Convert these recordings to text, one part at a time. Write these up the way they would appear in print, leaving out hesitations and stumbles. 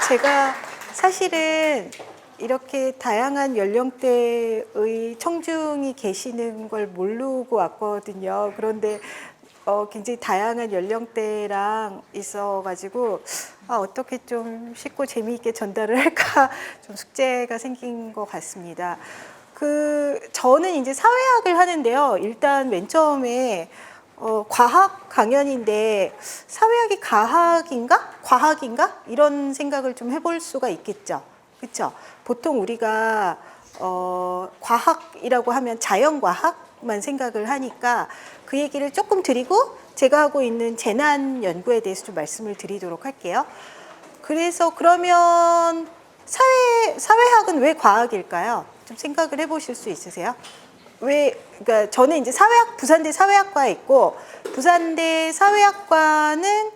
제가 사실은 이렇게 다양한 연령대의 청중이 계시는 걸 모르고 왔거든요. 그런데 굉장히 다양한 연령대랑 있어가지고 어떻게 좀 쉽고 재미있게 전달을 할까 좀 숙제가 생긴 것 같습니다. 저는 이제 사회학을 하는데요. 일단 맨 처음에 과학 강연인데 사회학이 과학인가? 이런 생각을 좀 해볼 수가 있겠죠. 그렇죠? 보통 우리가 과학이라고 하면 자연과학만 생각을 하니까 그 얘기를 조금 드리고 제가 하고 있는 재난 연구에 대해서 좀 말씀을 드리도록 할게요. 그래서 그러면 사회학은 왜 과학일까요? 좀 생각을 해보실 수 있으세요? 그러니까 저는 이제 부산대 사회학과에 있고, 부산대 사회학과는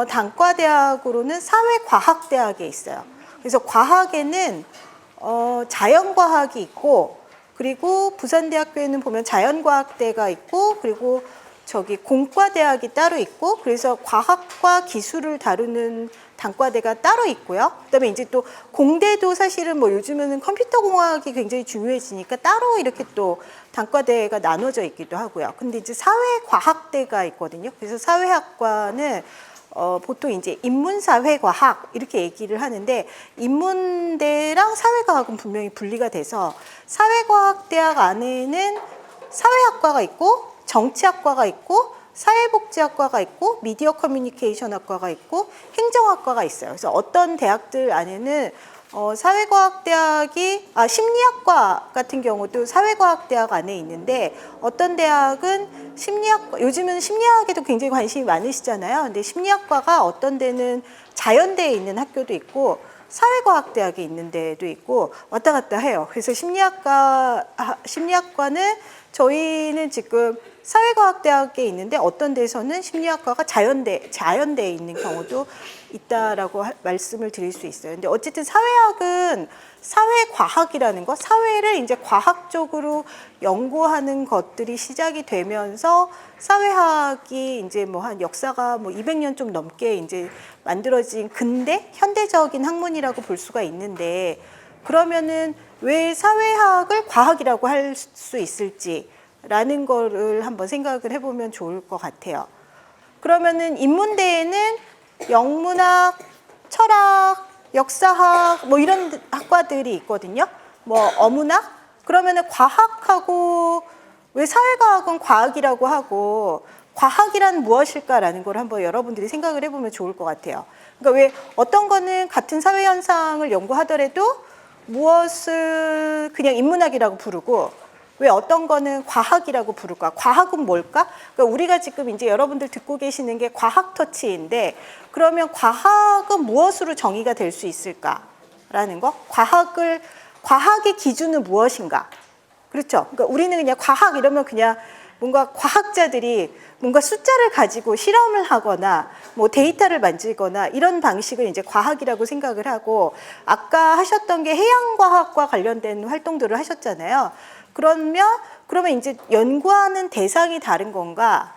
단과대학으로는 사회과학대학에 있어요. 그래서 과학에는 자연과학이 있고, 그리고 부산대학교에는 보면 자연과학대가 있고, 그리고 공과대학이 따로 있고, 그래서 과학과 기술을 다루는 단과대가 따로 있고요. 그다음에 이제 또 공대도 사실은 뭐 요즘에는 컴퓨터공학이 굉장히 중요해지니까 따로 이렇게 또 단과대가 나눠져 있기도 하고요. 근데 이제 사회과학대가 있거든요. 그래서 사회학과는 보통 이제 인문사회과학 이렇게 얘기를 하는데, 인문대랑 사회과학은 분명히 분리가 돼서 사회과학대학 안에는 사회학과가 있고 정치학과가 있고 사회복지학과가 있고 미디어 커뮤니케이션학과가 있고 행정학과가 있어요. 그래서 어떤 대학들 안에는 심리학과 같은 경우도 사회과학대학 안에 있는데, 어떤 대학은 요즘은 심리학에도 굉장히 관심이 많으시잖아요. 근데 심리학과가 어떤 데는 자연대에 있는 학교도 있고 사회과학대학에 있는 데도 있고 왔다 갔다 해요. 그래서 심리학과는 저희는 지금 사회과학대학에 있는데 어떤 데서는 심리학과가 자연대에 있는 경우도 있다라고 말씀을 드릴 수 있어요. 근데 어쨌든 사회학은 사회과학이라는 것, 사회를 이제 과학적으로 연구하는 것들이 시작이 되면서 사회학이 이제 뭐 한 역사가 200년 좀 넘게 이제 만들어진 현대적인 학문이라고 볼 수가 있는데, 그러면은 왜 사회학을 과학이라고 할 수 있을지라는 거를 한번 생각을 해보면 좋을 것 같아요. 그러면은 인문대에는 영문학, 철학, 역사학 뭐 이런 학과들이 있거든요. 뭐 어문학? 그러면은 과학하고 왜 사회과학은 과학이라고 하고 과학이란 무엇일까라는 걸 한번 여러분들이 생각을 해보면 좋을 것 같아요. 그러니까 왜 어떤 거는 같은 사회 현상을 연구하더라도 무엇을 그냥 인문학이라고 부르고 왜 어떤 거는 과학이라고 부를까? 과학은 뭘까? 그러니까 우리가 지금 이제 여러분들 듣고 계시는 게 과학 터치인데, 그러면 과학은 무엇으로 정의가 될 수 있을까라는 거? 과학의 기준은 무엇인가? 그렇죠? 그러니까 우리는 그냥 과학 이러면 그냥 뭔가 과학자들이 뭔가 숫자를 가지고 실험을 하거나 뭐 데이터를 만들거나 이런 방식을 이제 과학이라고 생각을 하고, 아까 하셨던 게 해양과학과 관련된 활동들을 하셨잖아요. 그러면 이제 연구하는 대상이 다른 건가?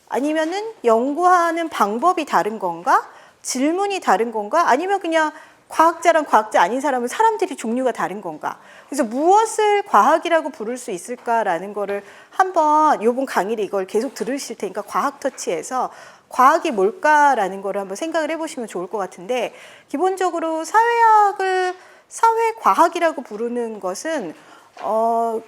아니면은 연구하는 방법이 다른 건가? 질문이 다른 건가? 아니면 그냥 과학자랑 과학자 아닌 사람들이 종류가 다른 건가? 그래서 무엇을 과학이라고 부를 수 있을까라는 거를 한번 이번 강의를 이걸 계속 들으실 테니까 과학 터치에서 과학이 뭘까라는 거를 한번 생각을 해보시면 좋을 것 같은데, 기본적으로 사회학을 사회과학이라고 부르는 것은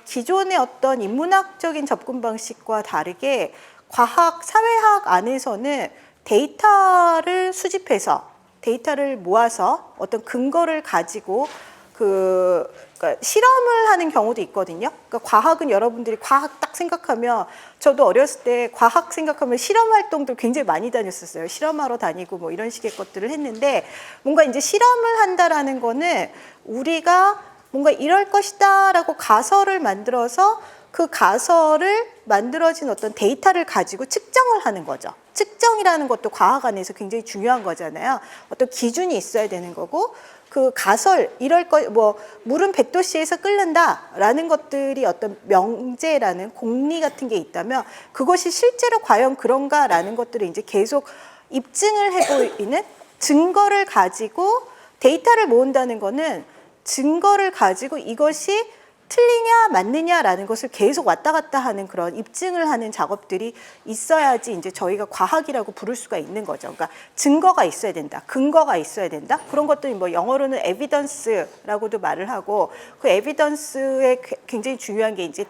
기존의 어떤 인문학적인 접근 방식과 다르게 사회학 안에서는 데이터를 수집해서 데이터를 모아서 어떤 근거를 가지고 그러니까 실험을 하는 경우도 있거든요. 그러니까 과학은 여러분들이 과학 딱 생각하면, 저도 어렸을 때 과학 생각하면 실험 활동들 굉장히 많이 다녔었어요. 실험하러 다니고 뭐 이런 식의 것들을 했는데, 뭔가 이제 실험을 한다라는 거는 우리가 뭔가 이럴 것이다 라고 가설을 만들어서 그 가설을 만들어진 어떤 데이터를 가지고 측정을 하는 거죠. 측정이라는 것도 과학 안에서 굉장히 중요한 거잖아요. 어떤 기준이 있어야 되는 거고, 그 가설, 이럴 거, 뭐, 물은 100도씨에서 끓는다라는 것들이 어떤 명제라는 공리 같은 게 있다면, 그것이 실제로 과연 그런가라는 것들을 이제 계속 입증을 해보이는 증거를 가지고 데이터를 모은다는 거는 증거를 가지고 이것이 틀리냐 맞느냐라는 것을 계속 왔다 갔다 하는 그런 입증을 하는 작업들이 있어야지 이제 저희가 과학이라고 부를 수가 있는 거죠. 그러니까 증거가 있어야 된다, 근거가 있어야 된다. 그런 것들이 뭐 영어로는 에비던스라고도 말을 하고, 그 에비던스에 굉장히 중요한 게 이제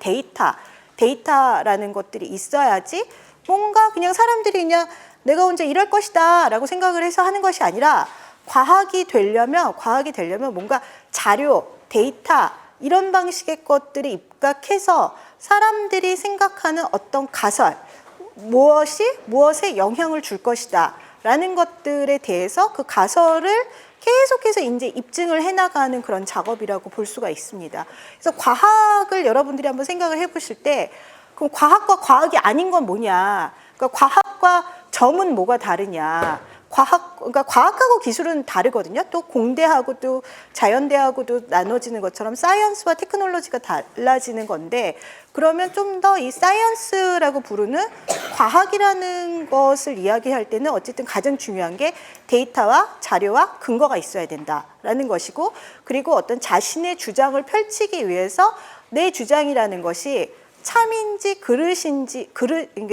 데이터라는 것들이 있어야지 뭔가 그냥 사람들이 그냥 내가 혼자 이럴 것이다라고 생각을 해서 하는 것이 아니라 과학이 되려면 뭔가 자료, 데이터 이런 방식의 것들이 입각해서 사람들이 생각하는 어떤 가설, 무엇에 영향을 줄 것이다 라는 것들에 대해서 그 가설을 계속해서 이제 입증을 해나가는 그런 작업이라고 볼 수가 있습니다. 그래서 과학을 여러분들이 한번 생각을 해보실 때, 그럼 과학과 과학이 아닌 건 뭐냐? 그러니까 과학과 점은 뭐가 다르냐? 그러니까 과학하고 기술은 다르거든요. 또 공대하고도 자연대하고도 나눠지는 것처럼 사이언스와 테크놀로지가 달라지는 건데, 그러면 좀 더 이 사이언스라고 부르는 과학이라는 것을 이야기할 때는 어쨌든 가장 중요한 게 데이터와 자료와 근거가 있어야 된다라는 것이고, 그리고 어떤 자신의 주장을 펼치기 위해서 내 주장이라는 것이 참인지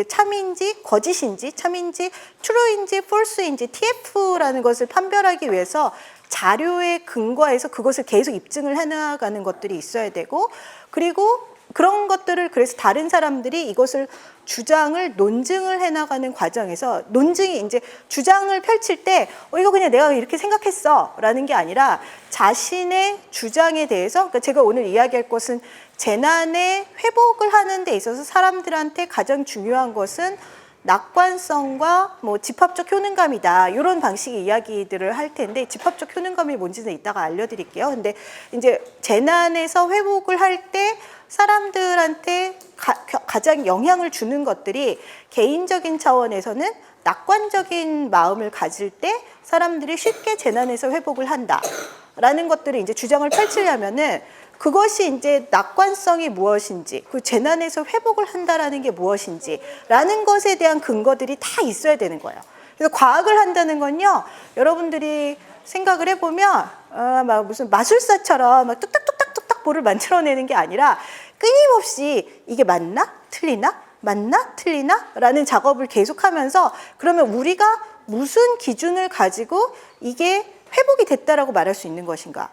참인지 거짓인지, 참인지 true인지 false인지 TF라는 것을 판별하기 위해서 자료에 근거해서 그것을 계속 입증을 해나가는 것들이 있어야 되고, 그리고 그런 것들을 그래서 다른 사람들이 이것을 주장을 논증을 해나가는 과정에서, 논증이 이제 주장을 펼칠 때 이거 그냥 내가 이렇게 생각했어 라는 게 아니라 자신의 주장에 대해서, 그러니까 제가 오늘 이야기할 것은 재난의 회복을 하는 데 있어서 사람들한테 가장 중요한 것은 낙관성과 뭐 집합적 효능감이다, 이런 방식의 이야기들을 할 텐데, 집합적 효능감이 뭔지는 이따가 알려드릴게요. 근데 이제 재난에서 회복을 할 때 사람들한테 가장 영향을 주는 것들이 개인적인 차원에서는 낙관적인 마음을 가질 때 사람들이 쉽게 재난에서 회복을 한다라는 것들을 이제 주장을 펼치려면은, 그것이 이제 낙관성이 무엇인지, 그 재난에서 회복을 한다라는 게 무엇인지라는 것에 대한 근거들이 다 있어야 되는 거예요. 그래서 과학을 한다는 건요, 여러분들이 생각을 해보면 막 무슨 마술사처럼 막 뚝딱뚝딱뚝딱 뭐를 만들어내는 게 아니라 끊임없이 이게 맞나? 틀리나? 맞나? 틀리나? 라는 작업을 계속하면서, 그러면 우리가 무슨 기준을 가지고 이게 회복이 됐다라고 말할 수 있는 것인가?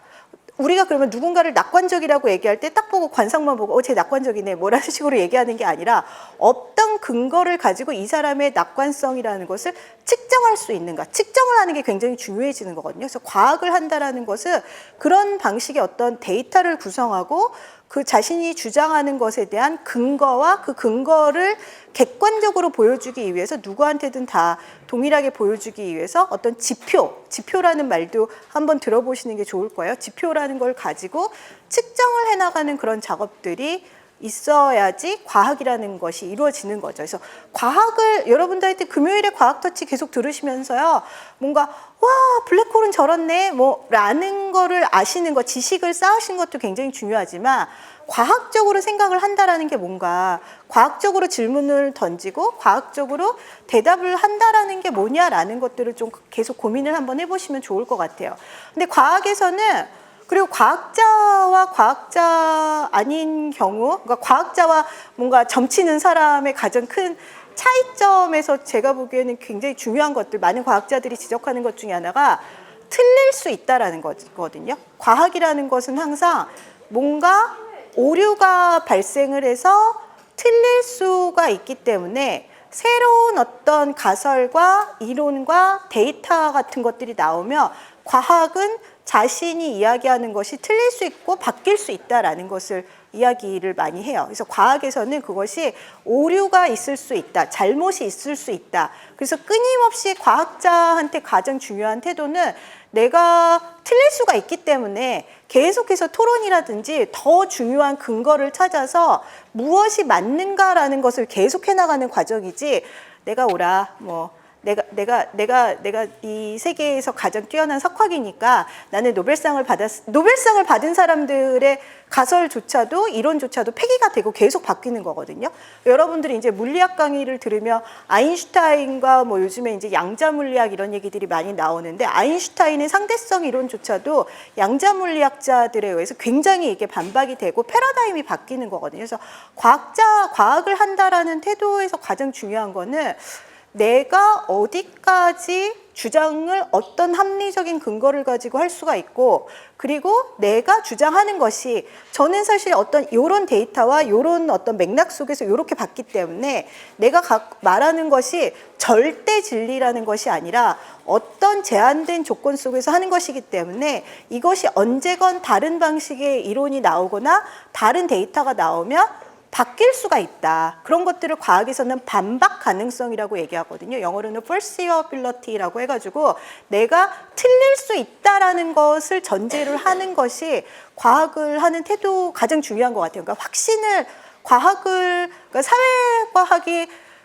우리가 그러면 누군가를 낙관적이라고 얘기할 때 딱 보고 관상만 보고 쟤 낙관적이네 뭐라는 식으로 얘기하는 게 아니라, 어떤 근거를 가지고 이 사람의 낙관성이라는 것을 측정할 수 있는가, 측정을 하는 게 굉장히 중요해지는 거거든요. 그래서 과학을 한다라는 것은 그런 방식의 어떤 데이터를 구성하고 그 자신이 주장하는 것에 대한 근거와 그 근거를 객관적으로 보여주기 위해서, 누구한테든 다 동일하게 보여주기 위해서 어떤 지표라는 말도 한번 들어보시는 게 좋을 거예요. 지표라는 걸 가지고 측정을 해나가는 그런 작업들이 있어야지 과학이라는 것이 이루어지는 거죠. 그래서 과학을 여러분들한테 금요일에 과학터치 계속 들으시면서요, 뭔가 와 블랙홀은 저렇네 뭐 라는 거를 아시는 것, 지식을 쌓으신 것도 굉장히 중요하지만, 과학적으로 생각을 한다라는 게 뭔가, 과학적으로 질문을 던지고 과학적으로 대답을 한다라는 게 뭐냐라는 것들을 좀 계속 고민을 한번 해보시면 좋을 것 같아요. 근데 과학에서는, 그리고 과학자와 과학자 아닌 경우, 그러니까 과학자와 뭔가 점치는 사람의 가장 큰 차이점에서 제가 보기에는 굉장히 중요한 것들, 많은 과학자들이 지적하는 것 중에 하나가 틀릴 수 있다라는 거거든요. 과학이라는 것은 항상 뭔가 오류가 발생을 해서 틀릴 수가 있기 때문에 새로운 어떤 가설과 이론과 데이터 같은 것들이 나오면 과학은 자신이 이야기하는 것이 틀릴 수 있고 바뀔 수 있다라는 것을 이야기를 많이 해요. 그래서 과학에서는 그것이 오류가 있을 수 있다, 잘못이 있을 수 있다. 그래서 끊임없이 과학자한테 가장 중요한 태도는 내가 틀릴 수가 있기 때문에 계속해서 토론이라든지 더 중요한 근거를 찾아서 무엇이 맞는가라는 것을 계속해 나가는 과정이지, 내가 옳아, 뭐 내가 이 세계에서 가장 뛰어난 석학이니까 나는 노벨상을 받은 사람들의 가설조차도 이론조차도 폐기가 되고 계속 바뀌는 거거든요. 여러분들이 이제 물리학 강의를 들으면 아인슈타인과 뭐 요즘에 이제 양자 물리학 이런 얘기들이 많이 나오는데, 아인슈타인의 상대성 이론조차도 양자 물리학자들에 의해서 굉장히 이게 반박이 되고 패러다임이 바뀌는 거거든요. 그래서 과학을 한다라는 태도에서 가장 중요한 거는 내가 어디까지 주장을 어떤 합리적인 근거를 가지고 할 수가 있고, 그리고 내가 주장하는 것이, 저는 사실 어떤 요런 데이터와 요런 어떤 맥락 속에서 요렇게 봤기 때문에 내가 말하는 것이 절대 진리라는 것이 아니라 어떤 제한된 조건 속에서 하는 것이기 때문에, 이것이 언제건 다른 방식의 이론이 나오거나 다른 데이터가 나오면 바뀔 수가 있다. 그런 것들을 과학에서는 반박 가능성이라고 얘기하거든요. 영어로는 falsifiability라고 해가지고 내가 틀릴 수 있다라는 것을 전제를 하는 것이 과학을 하는 태도 가장 중요한 것 같아요. 그러니까 확신을, 그러니까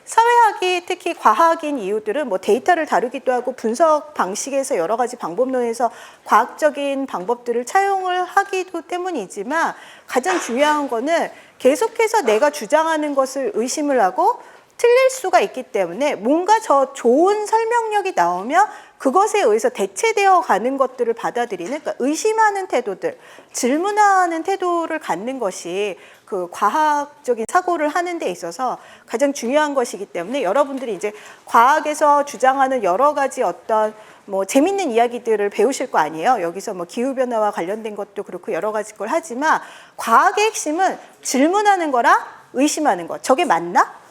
사회학이 특히 과학인 이유들은 뭐 데이터를 다루기도 하고 분석 방식에서 여러 가지 방법론에서 과학적인 방법들을 차용을 하기도 때문이지만, 가장 중요한 거는 계속해서 내가 주장하는 것을 의심을 하고 틀릴 수가 있기 때문에 뭔가 저 좋은 설명력이 나오면 그것에 의해서 대체되어 가는 것들을 받아들이는, 그러니까 의심하는 태도들, 질문하는 태도를 갖는 것이 그 과학적인 사고를 하는 데 있어서 가장 중요한 것이기 때문에, 여러분들이 이제 과학에서 주장하는 여러 가지 어떤 뭐 재밌는 이야기들을 배우실 거 아니에요. 여기서 뭐 기후변화와 관련된 것도 그렇고 여러 가지 걸 하지만, 과학의 핵심은 질문하는 거랑 의심하는 것. 저게 맞나?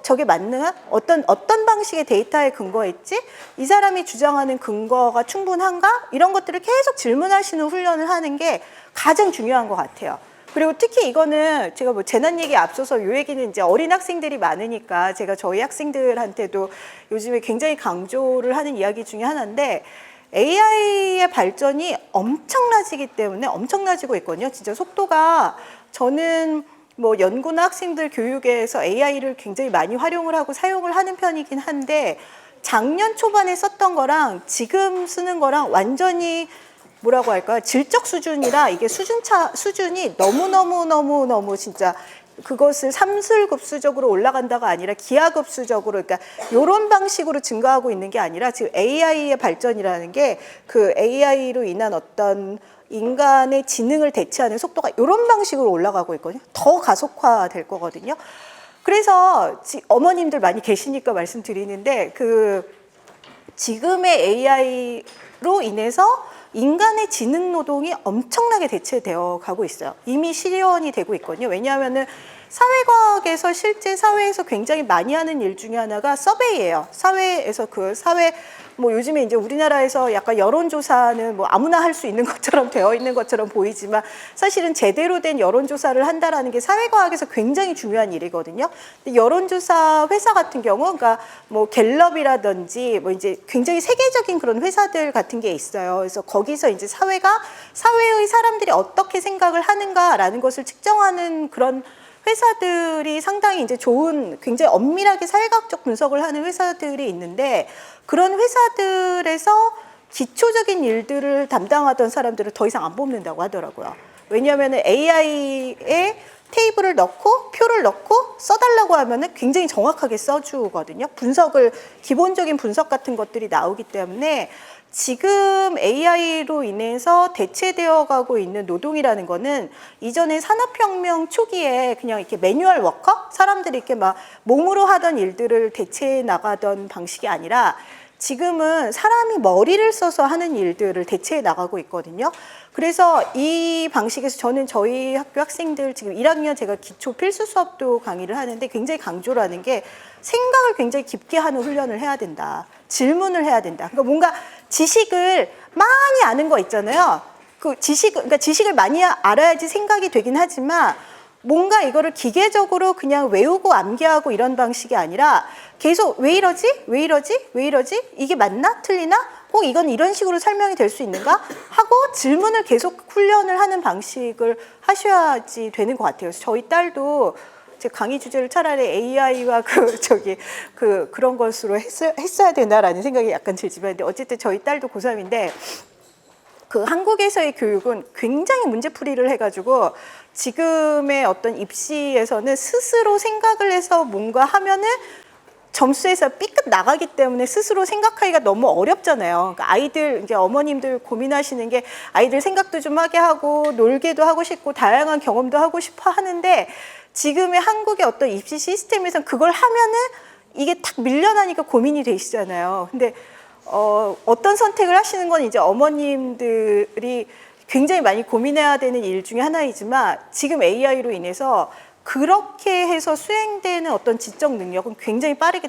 저게 맞는 어떤 방식의 데이터에 근거했지? 이 사람이 주장하는 근거가 충분한가? 이런 것들을 계속 질문하시는 훈련을 하는 게 가장 중요한 것 같아요. 그리고 특히 이거는 제가 뭐 재난 얘기 앞서서 요 얘기는 이제 어린 학생들이 많으니까 제가 저희 학생들한테도 요즘에 굉장히 강조를 하는 이야기 중에 하나인데, AI의 발전이 엄청나지기 때문에 엄청나지고 있거든요. 진짜 속도가, 저는 뭐 연구나 학생들 교육에서 AI를 굉장히 많이 활용을 하고 사용을 하는 편이긴 한데, 작년 초반에 썼던 거랑 지금 쓰는 거랑 완전히 뭐라고 할까요? 질적 수준이라 이게 수준이 너무 진짜 그것을 삼슬급수적으로 올라간다가 아니라 기하급수적으로, 그러니까 이런 방식으로 증가하고 있는 게 아니라 지금 AI의 발전이라는 게 그 AI로 인한 어떤 인간의 지능을 대체하는 속도가 이런 방식으로 올라가고 있거든요. 더 가속화될 거거든요. 그래서 어머님들 많이 계시니까 말씀드리는데, 그 지금의 AI로 인해서 인간의 지능 노동이 엄청나게 대체되어 가고 있어요. 이미 실현이 되고 있거든요. 왜냐하면은 사회과학에서 실제 사회에서 굉장히 많이 하는 일 중에 하나가 서베이예요. 사회에서 뭐 요즘에 이제 우리나라에서 약간 여론조사는 뭐 아무나 할 수 있는 것처럼 되어 있는 것처럼 보이지만, 사실은 제대로 된 여론조사를 한다라는 게 사회과학에서 굉장히 중요한 일이거든요. 근데 여론조사 회사 같은 경우, 그러니까 뭐 갤럽이라든지 뭐 이제 굉장히 세계적인 그런 회사들 같은 게 있어요. 그래서 거기서 이제 사회의 사람들이 어떻게 생각을 하는가라는 것을 측정하는 그런 회사들이 상당히 이제 좋은, 굉장히 엄밀하게 사회과학적 분석을 하는 회사들이 있는데, 그런 회사들에서 기초적인 일들을 담당하던 사람들을 더 이상 안 뽑는다고 하더라고요. 왜냐하면 AI에 테이블을 넣고 표를 넣고 써달라고 하면은 굉장히 정확하게 써주거든요. 기본적인 분석 같은 것들이 나오기 때문에, 지금 AI로 인해서 대체되어 가고 있는 노동이라는 거는 이전에 산업혁명 초기에 그냥 이렇게 매뉴얼 워커? 사람들이 이렇게 막 몸으로 하던 일들을 대체해 나가던 방식이 아니라, 지금은 사람이 머리를 써서 하는 일들을 대체해 나가고 있거든요. 그래서 이 방식에서 저는 저희 학교 학생들 지금 1학년 제가 기초 필수 수업도 강의를 하는데 굉장히 강조를 하는 게, 생각을 굉장히 깊게 하는 훈련을 해야 된다. 질문을 해야 된다. 그러니까 뭔가 지식을 많이 아는 거 있잖아요. 그러니까 지식을 많이 알아야지 생각이 되긴 하지만 뭔가 이거를 기계적으로 그냥 외우고 암기하고 이런 방식이 아니라 계속 왜 이러지? 왜 이러지? 왜 이러지? 이게 맞나? 틀리나? 이건 이런 식으로 설명이 될 수 있는가? 하고 질문을 계속 훈련을 하는 방식을 하셔야지 되는 것 같아요. 그래서 저희 딸도 제 강의 주제를 차라리 AI와 그런 것으로 했어야 되나라는 생각이 약간 들지만, 근데 어쨌든 저희 딸도 고3인데 그 한국에서의 교육은 굉장히 문제풀이를 해가지고 지금의 어떤 입시에서는 스스로 생각을 해서 뭔가 하면은 점수에서 삐끗 나가기 때문에 스스로 생각하기가 너무 어렵잖아요. 그러니까 아이들, 이제 어머님들 고민하시는 게 아이들 생각도 좀 하게 하고 놀게도 하고 싶고 다양한 경험도 하고 싶어 하는데 지금의 한국의 어떤 입시 시스템에서는 그걸 하면은 이게 탁 밀려나니까 고민이 되시잖아요. 근데 어떤 선택을 하시는 건 이제 어머님들이 굉장히 많이 고민해야 되는 일 중에 하나이지만 지금 AI로 인해서 그렇게 해서 수행되는 어떤 지적 능력은 굉장히 빠르게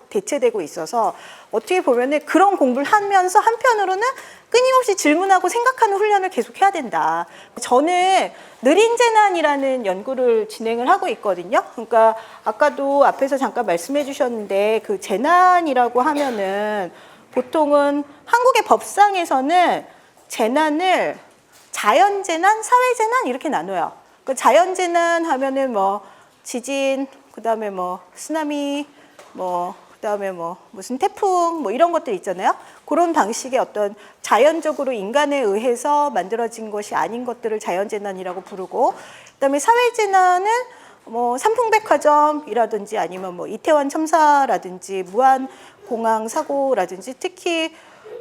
대체되고 있어서 어떻게 보면은 그런 공부를 하면서 한편으로는 끊임없이 질문하고 생각하는 훈련을 계속 해야 된다. 저는 느린 재난이라는 연구를 진행을 하고 있거든요. 그러니까 아까도 앞에서 잠깐 말씀해 주셨는데 그 재난이라고 하면은 보통은 한국의 법상에서는 재난을 자연재난, 사회재난 이렇게 나눠요. 그 자연재난 하면은 뭐 지진, 그다음에 뭐 쓰나미, 뭐 그다음에 뭐 무슨 태풍 뭐 이런 것들 있잖아요. 그런 방식의 어떤 자연적으로 인간에 의해서 만들어진 것이 아닌 것들을 자연재난이라고 부르고, 그다음에 사회재난은 뭐 삼풍백화점이라든지 아니면 뭐 이태원 참사라든지 무한공항 사고라든지 특히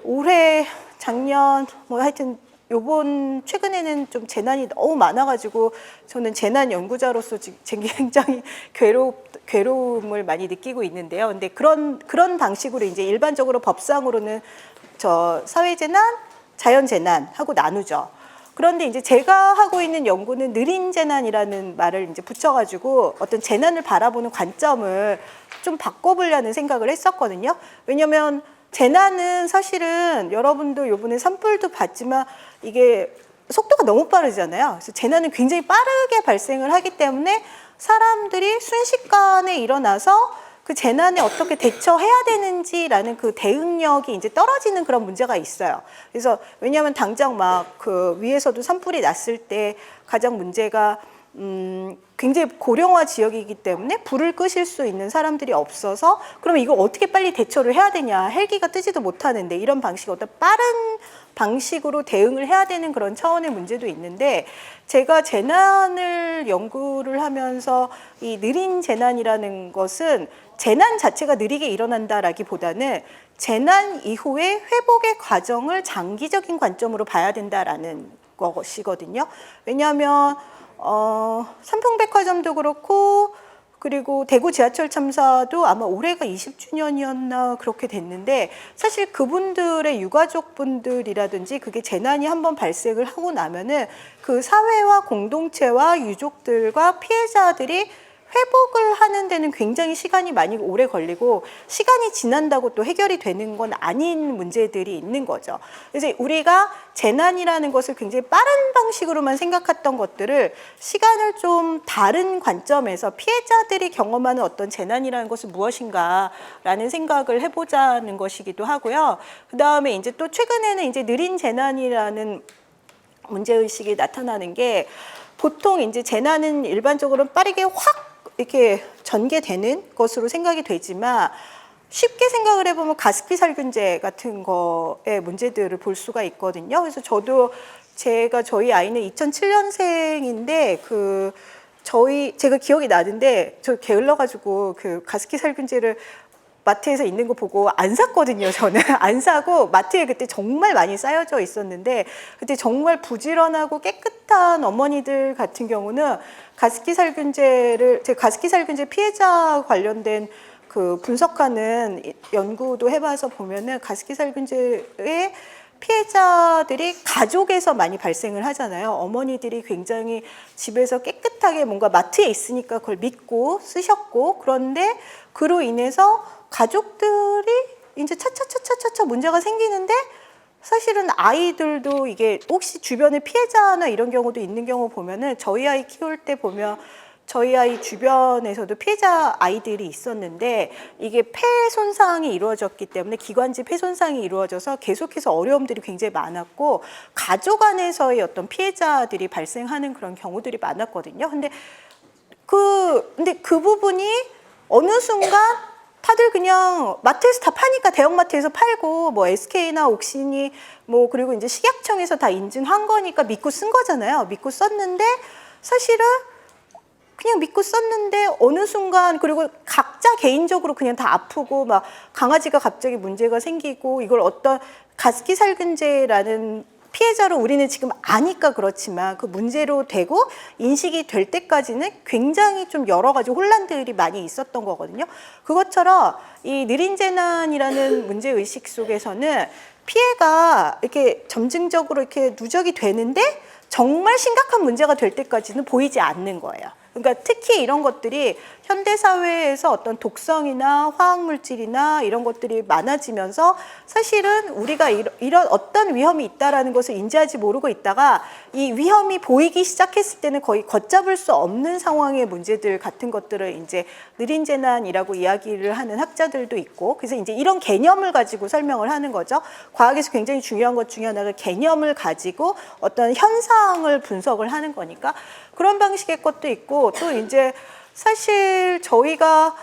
올해 작년 뭐 하여튼 요번 최근에는 좀 재난이 너무 많아가지고 저는 재난 연구자로서 굉장히 괴로움을 많이 느끼고 있는데요. 근데 그런 방식으로 이제 일반적으로 법상으로는 저 사회재난, 자연재난하고 나누죠. 그런데 이제 제가 하고 있는 연구는 느린 재난이라는 말을 이제 붙여가지고 어떤 재난을 바라보는 관점을 좀 바꿔보려는 생각을 했었거든요. 왜냐면 재난은 사실은 여러분도 요번에 산불도 봤지만 이게 속도가 너무 빠르잖아요. 그래서 재난은 굉장히 빠르게 발생을 하기 때문에 사람들이 순식간에 일어나서 그 재난에 어떻게 대처해야 되는지라는 그 대응력이 이제 떨어지는 그런 문제가 있어요. 그래서 왜냐하면 당장 막 그 위에서도 산불이 났을 때 가장 문제가 굉장히 고령화 지역이기 때문에 불을 끄실 수 있는 사람들이 없어서 그러면 이거 어떻게 빨리 대처를 해야 되냐, 헬기가 뜨지도 못하는데 이런 방식 어떤 빠른 방식으로 대응을 해야 되는 그런 차원의 문제도 있는데, 제가 재난을 연구를 하면서 이 느린 재난이라는 것은 재난 자체가 느리게 일어난다라기보다는 재난 이후의 회복의 과정을 장기적인 관점으로 봐야 된다라는 것이거든요. 왜냐하면 삼풍백화점도 그렇고 그리고 대구 지하철 참사도 아마 올해가 20주년이었나 그렇게 됐는데 사실 그분들의 유가족분들이라든지 그게 재난이 한번 발생을 하고 나면은 그 사회와 공동체와 유족들과 피해자들이 회복을 하는 데는 굉장히 시간이 많이 오래 걸리고 시간이 지난다고 또 해결이 되는 건 아닌 문제들이 있는 거죠. 그래서 우리가 재난이라는 것을 굉장히 빠른 방식으로만 생각했던 것들을 시간을 좀 다른 관점에서 피해자들이 경험하는 어떤 재난이라는 것은 무엇인가라는 생각을 해보자는 것이기도 하고요. 그 다음에 이제 또 최근에는 이제 느린 재난이라는 문제의식이 나타나는 게 보통 이제 재난은 일반적으로 빠르게 확 이렇게 전개되는 것으로 생각이 되지만 쉽게 생각을 해보면 가습기 살균제 같은 거의 문제들을 볼 수가 있거든요. 그래서 저희 아이는 2007년생인데 제가 기억이 나는데 저 게을러가지고 그 가습기 살균제를 마트에서 있는 거 보고 안 샀거든요. 저는 안 사고 마트에 그때 정말 많이 쌓여져 있었는데 그때 정말 부지런하고 깨끗한 어머니들 같은 경우는 제가 가습기 살균제 피해자 관련된 그 분석하는 연구도 해봐서 보면은 가습기 살균제의 피해자들이 가족에서 많이 발생을 하잖아요. 어머니들이 굉장히 집에서 깨끗하게 뭔가 마트에 있으니까 그걸 믿고 쓰셨고, 그런데 그로 인해서 가족들이 이제 차차차차차 문제가 생기는데 사실은 아이들도 이게 혹시 주변에 피해자나 이런 경우도 있는 경우 보면은 저희 아이 키울 때 보면 저희 아이 주변에서도 피해자 아이들이 있었는데 이게 폐 손상이 이루어졌기 때문에 기관지 폐 손상이 이루어져서 계속해서 어려움들이 굉장히 많았고 가족 안에서의 어떤 피해자들이 발생하는 그런 경우들이 많았거든요. 근데 그 부분이 어느 순간 다들 그냥 마트에서 다 파니까 대형마트에서 팔고 뭐 SK나 옥신이 뭐 그리고 이제 식약청에서 다 인증한 거니까 믿고 쓴 거잖아요. 믿고 썼는데 사실은 그냥 믿고 썼는데 어느 순간 그리고 각자 개인적으로 그냥 다 아프고 막 강아지가 갑자기 문제가 생기고 이걸 어떤 가습기살균제라는 피해자로 우리는 지금 아니까 그렇지만 그 문제로 되고 인식이 될 때까지는 굉장히 좀 여러 가지 혼란들이 많이 있었던 거거든요. 그것처럼 이 느린 재난이라는 문제의식 속에서는 피해가 이렇게 점증적으로 이렇게 누적이 되는데 정말 심각한 문제가 될 때까지는 보이지 않는 거예요. 그러니까 특히 이런 것들이 현대사회에서 어떤 독성이나 화학물질이나 이런 것들이 많아지면서 사실은 우리가 이런 어떤 위험이 있다라는 것을 인지하지 모르고 있다가 이 위험이 보이기 시작했을 때는 거의 걷잡을 수 없는 상황의 문제들 같은 것들을 이제 느린 재난이라고 이야기를 하는 학자들도 있고 그래서 이제 이런 개념을 가지고 설명을 하는 거죠. 과학에서 굉장히 중요한 것 중에 하나가 개념을 가지고 어떤 현상을 분석을 하는 거니까 그런 방식의 것도 있고 또 이제 사실 저희가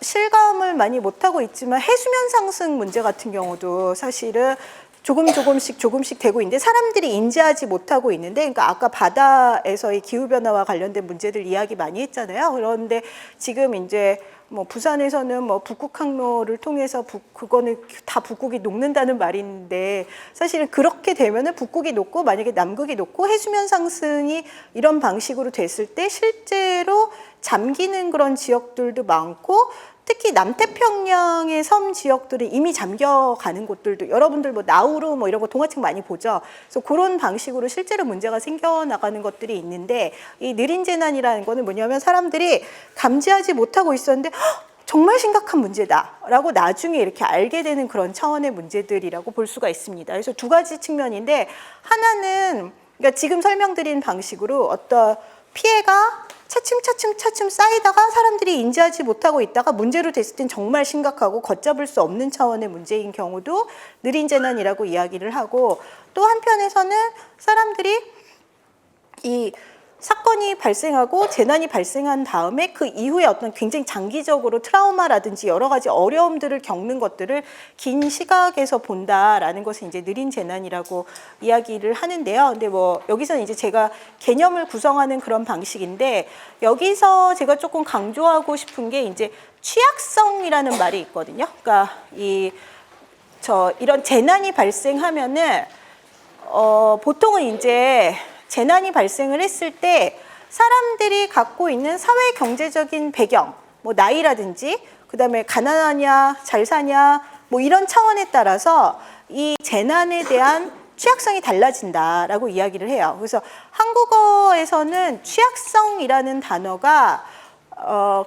실감을 많이 못하고 있지만 해수면 상승 문제 같은 경우도 사실은 조금씩 되고 있는데 사람들이 인지하지 못하고 있는데 그러니까 아까 바다에서의 기후변화와 관련된 문제들 이야기 많이 했잖아요. 그런데 지금 이제 뭐 부산에서는 뭐 북극 항로를 통해서 그거는 다 북극이 녹는다는 말인데 사실은 그렇게 되면은 북극이 녹고 만약에 남극이 녹고 해수면 상승이 이런 방식으로 됐을 때 실제로 잠기는 그런 지역들도 많고 특히 남태평양의 섬 지역들이 이미 잠겨가는 곳들도 여러분들 뭐 나우루 뭐 이런 거 동화책 많이 보죠. 그래서 그런 방식으로 실제로 문제가 생겨나가는 것들이 있는데 이 느린 재난이라는 거는 뭐냐면 사람들이 감지하지 못하고 있었는데 정말 심각한 문제다라고 나중에 이렇게 알게 되는 그런 차원의 문제들이라고 볼 수가 있습니다. 그래서 두 가지 측면인데 하나는 그러니까 지금 설명드린 방식으로 어떤 피해가 차츰 쌓이다가 사람들이 인지하지 못하고 있다가 문제로 됐을 땐 정말 심각하고 걷잡을 수 없는 차원의 문제인 경우도 느린 재난이라고 이야기를 하고 또 한편에서는 사람들이 이 사건이 발생하고 재난이 발생한 다음에 그 이후에 어떤 굉장히 장기적으로 트라우마라든지 여러 가지 어려움들을 겪는 것들을 긴 시각에서 본다라는 것을 이제 느린 재난이라고 이야기를 하는데요. 근데 뭐 여기서는 이제 제가 개념을 구성하는 그런 방식인데 여기서 제가 조금 강조하고 싶은 게 이제 취약성이라는 말이 있거든요. 그러니까 이런 재난이 발생하면은 보통은 이제 재난이 발생을 했을 때 사람들이 갖고 있는 사회 경제적인 배경, 뭐 나이라든지 그다음에 가난하냐, 잘 사냐, 뭐 이런 차원에 따라서 이 재난에 대한 취약성이 달라진다라고 이야기를 해요. 그래서 한국어에서는 취약성이라는 단어가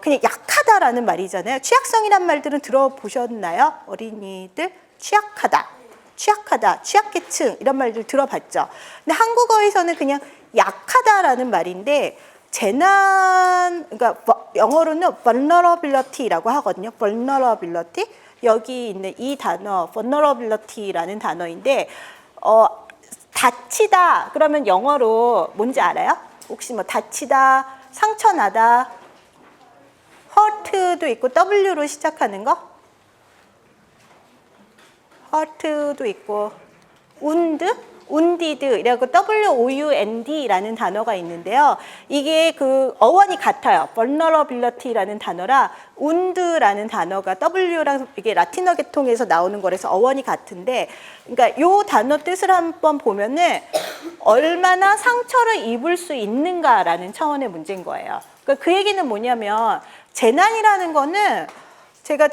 그냥 약하다라는 말이잖아요. 취약성이란 말들은 들어보셨나요? 어린이들 취약하다, 취약계층 이런 말들 들어봤죠. 근데 한국어에서는 그냥 약하다라는 말인데 그러니까 영어로는 vulnerability라고 하거든요. vulnerability 여기 있는 이 단어 vulnerability라는 단어인데 다치다 그러면 영어로 뭔지 알아요? 혹시 뭐 다치다, 상처나다, hurt도 있고 W로 시작하는 거? hurt도 있고 wounded이라고 WOUND라는 단어가 있는데요. 이게 그 어원이 같아요. vulnerability라는 단어라 wound라는 단어가 W랑 이게 라틴어 계통에서 나오는 거라서 어원이 같은데 그러니까 요 단어 뜻을 한번 보면은 얼마나 상처를 입을 수 있는가라는 차원의 문제인 거예요. 그러니까 그 얘기는 뭐냐면 재난이라는 거는 제가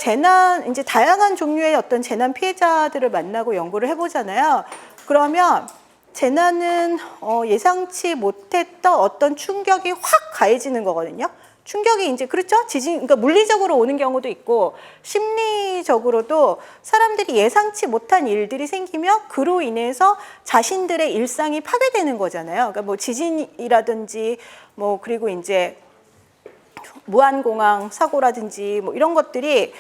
이제 다양한 종류의 어떤 재난 피해자들을 만나고 연구를 해보잖아요. 그러면 재난은 예상치 못했던 어떤 충격이 확 가해지는 거거든요. 충격이 이제 그렇죠? 지진, 그러니까 물리적으로 오는 경우도 있고 심리적으로도 사람들이 예상치 못한 일들이 생기면 그로 인해서 자신들의 일상이 파괴되는 거잖아요. 그러니까 뭐 지진이라든지 뭐 그리고 이제 무한공항 사고라든지 뭐 이런 것들이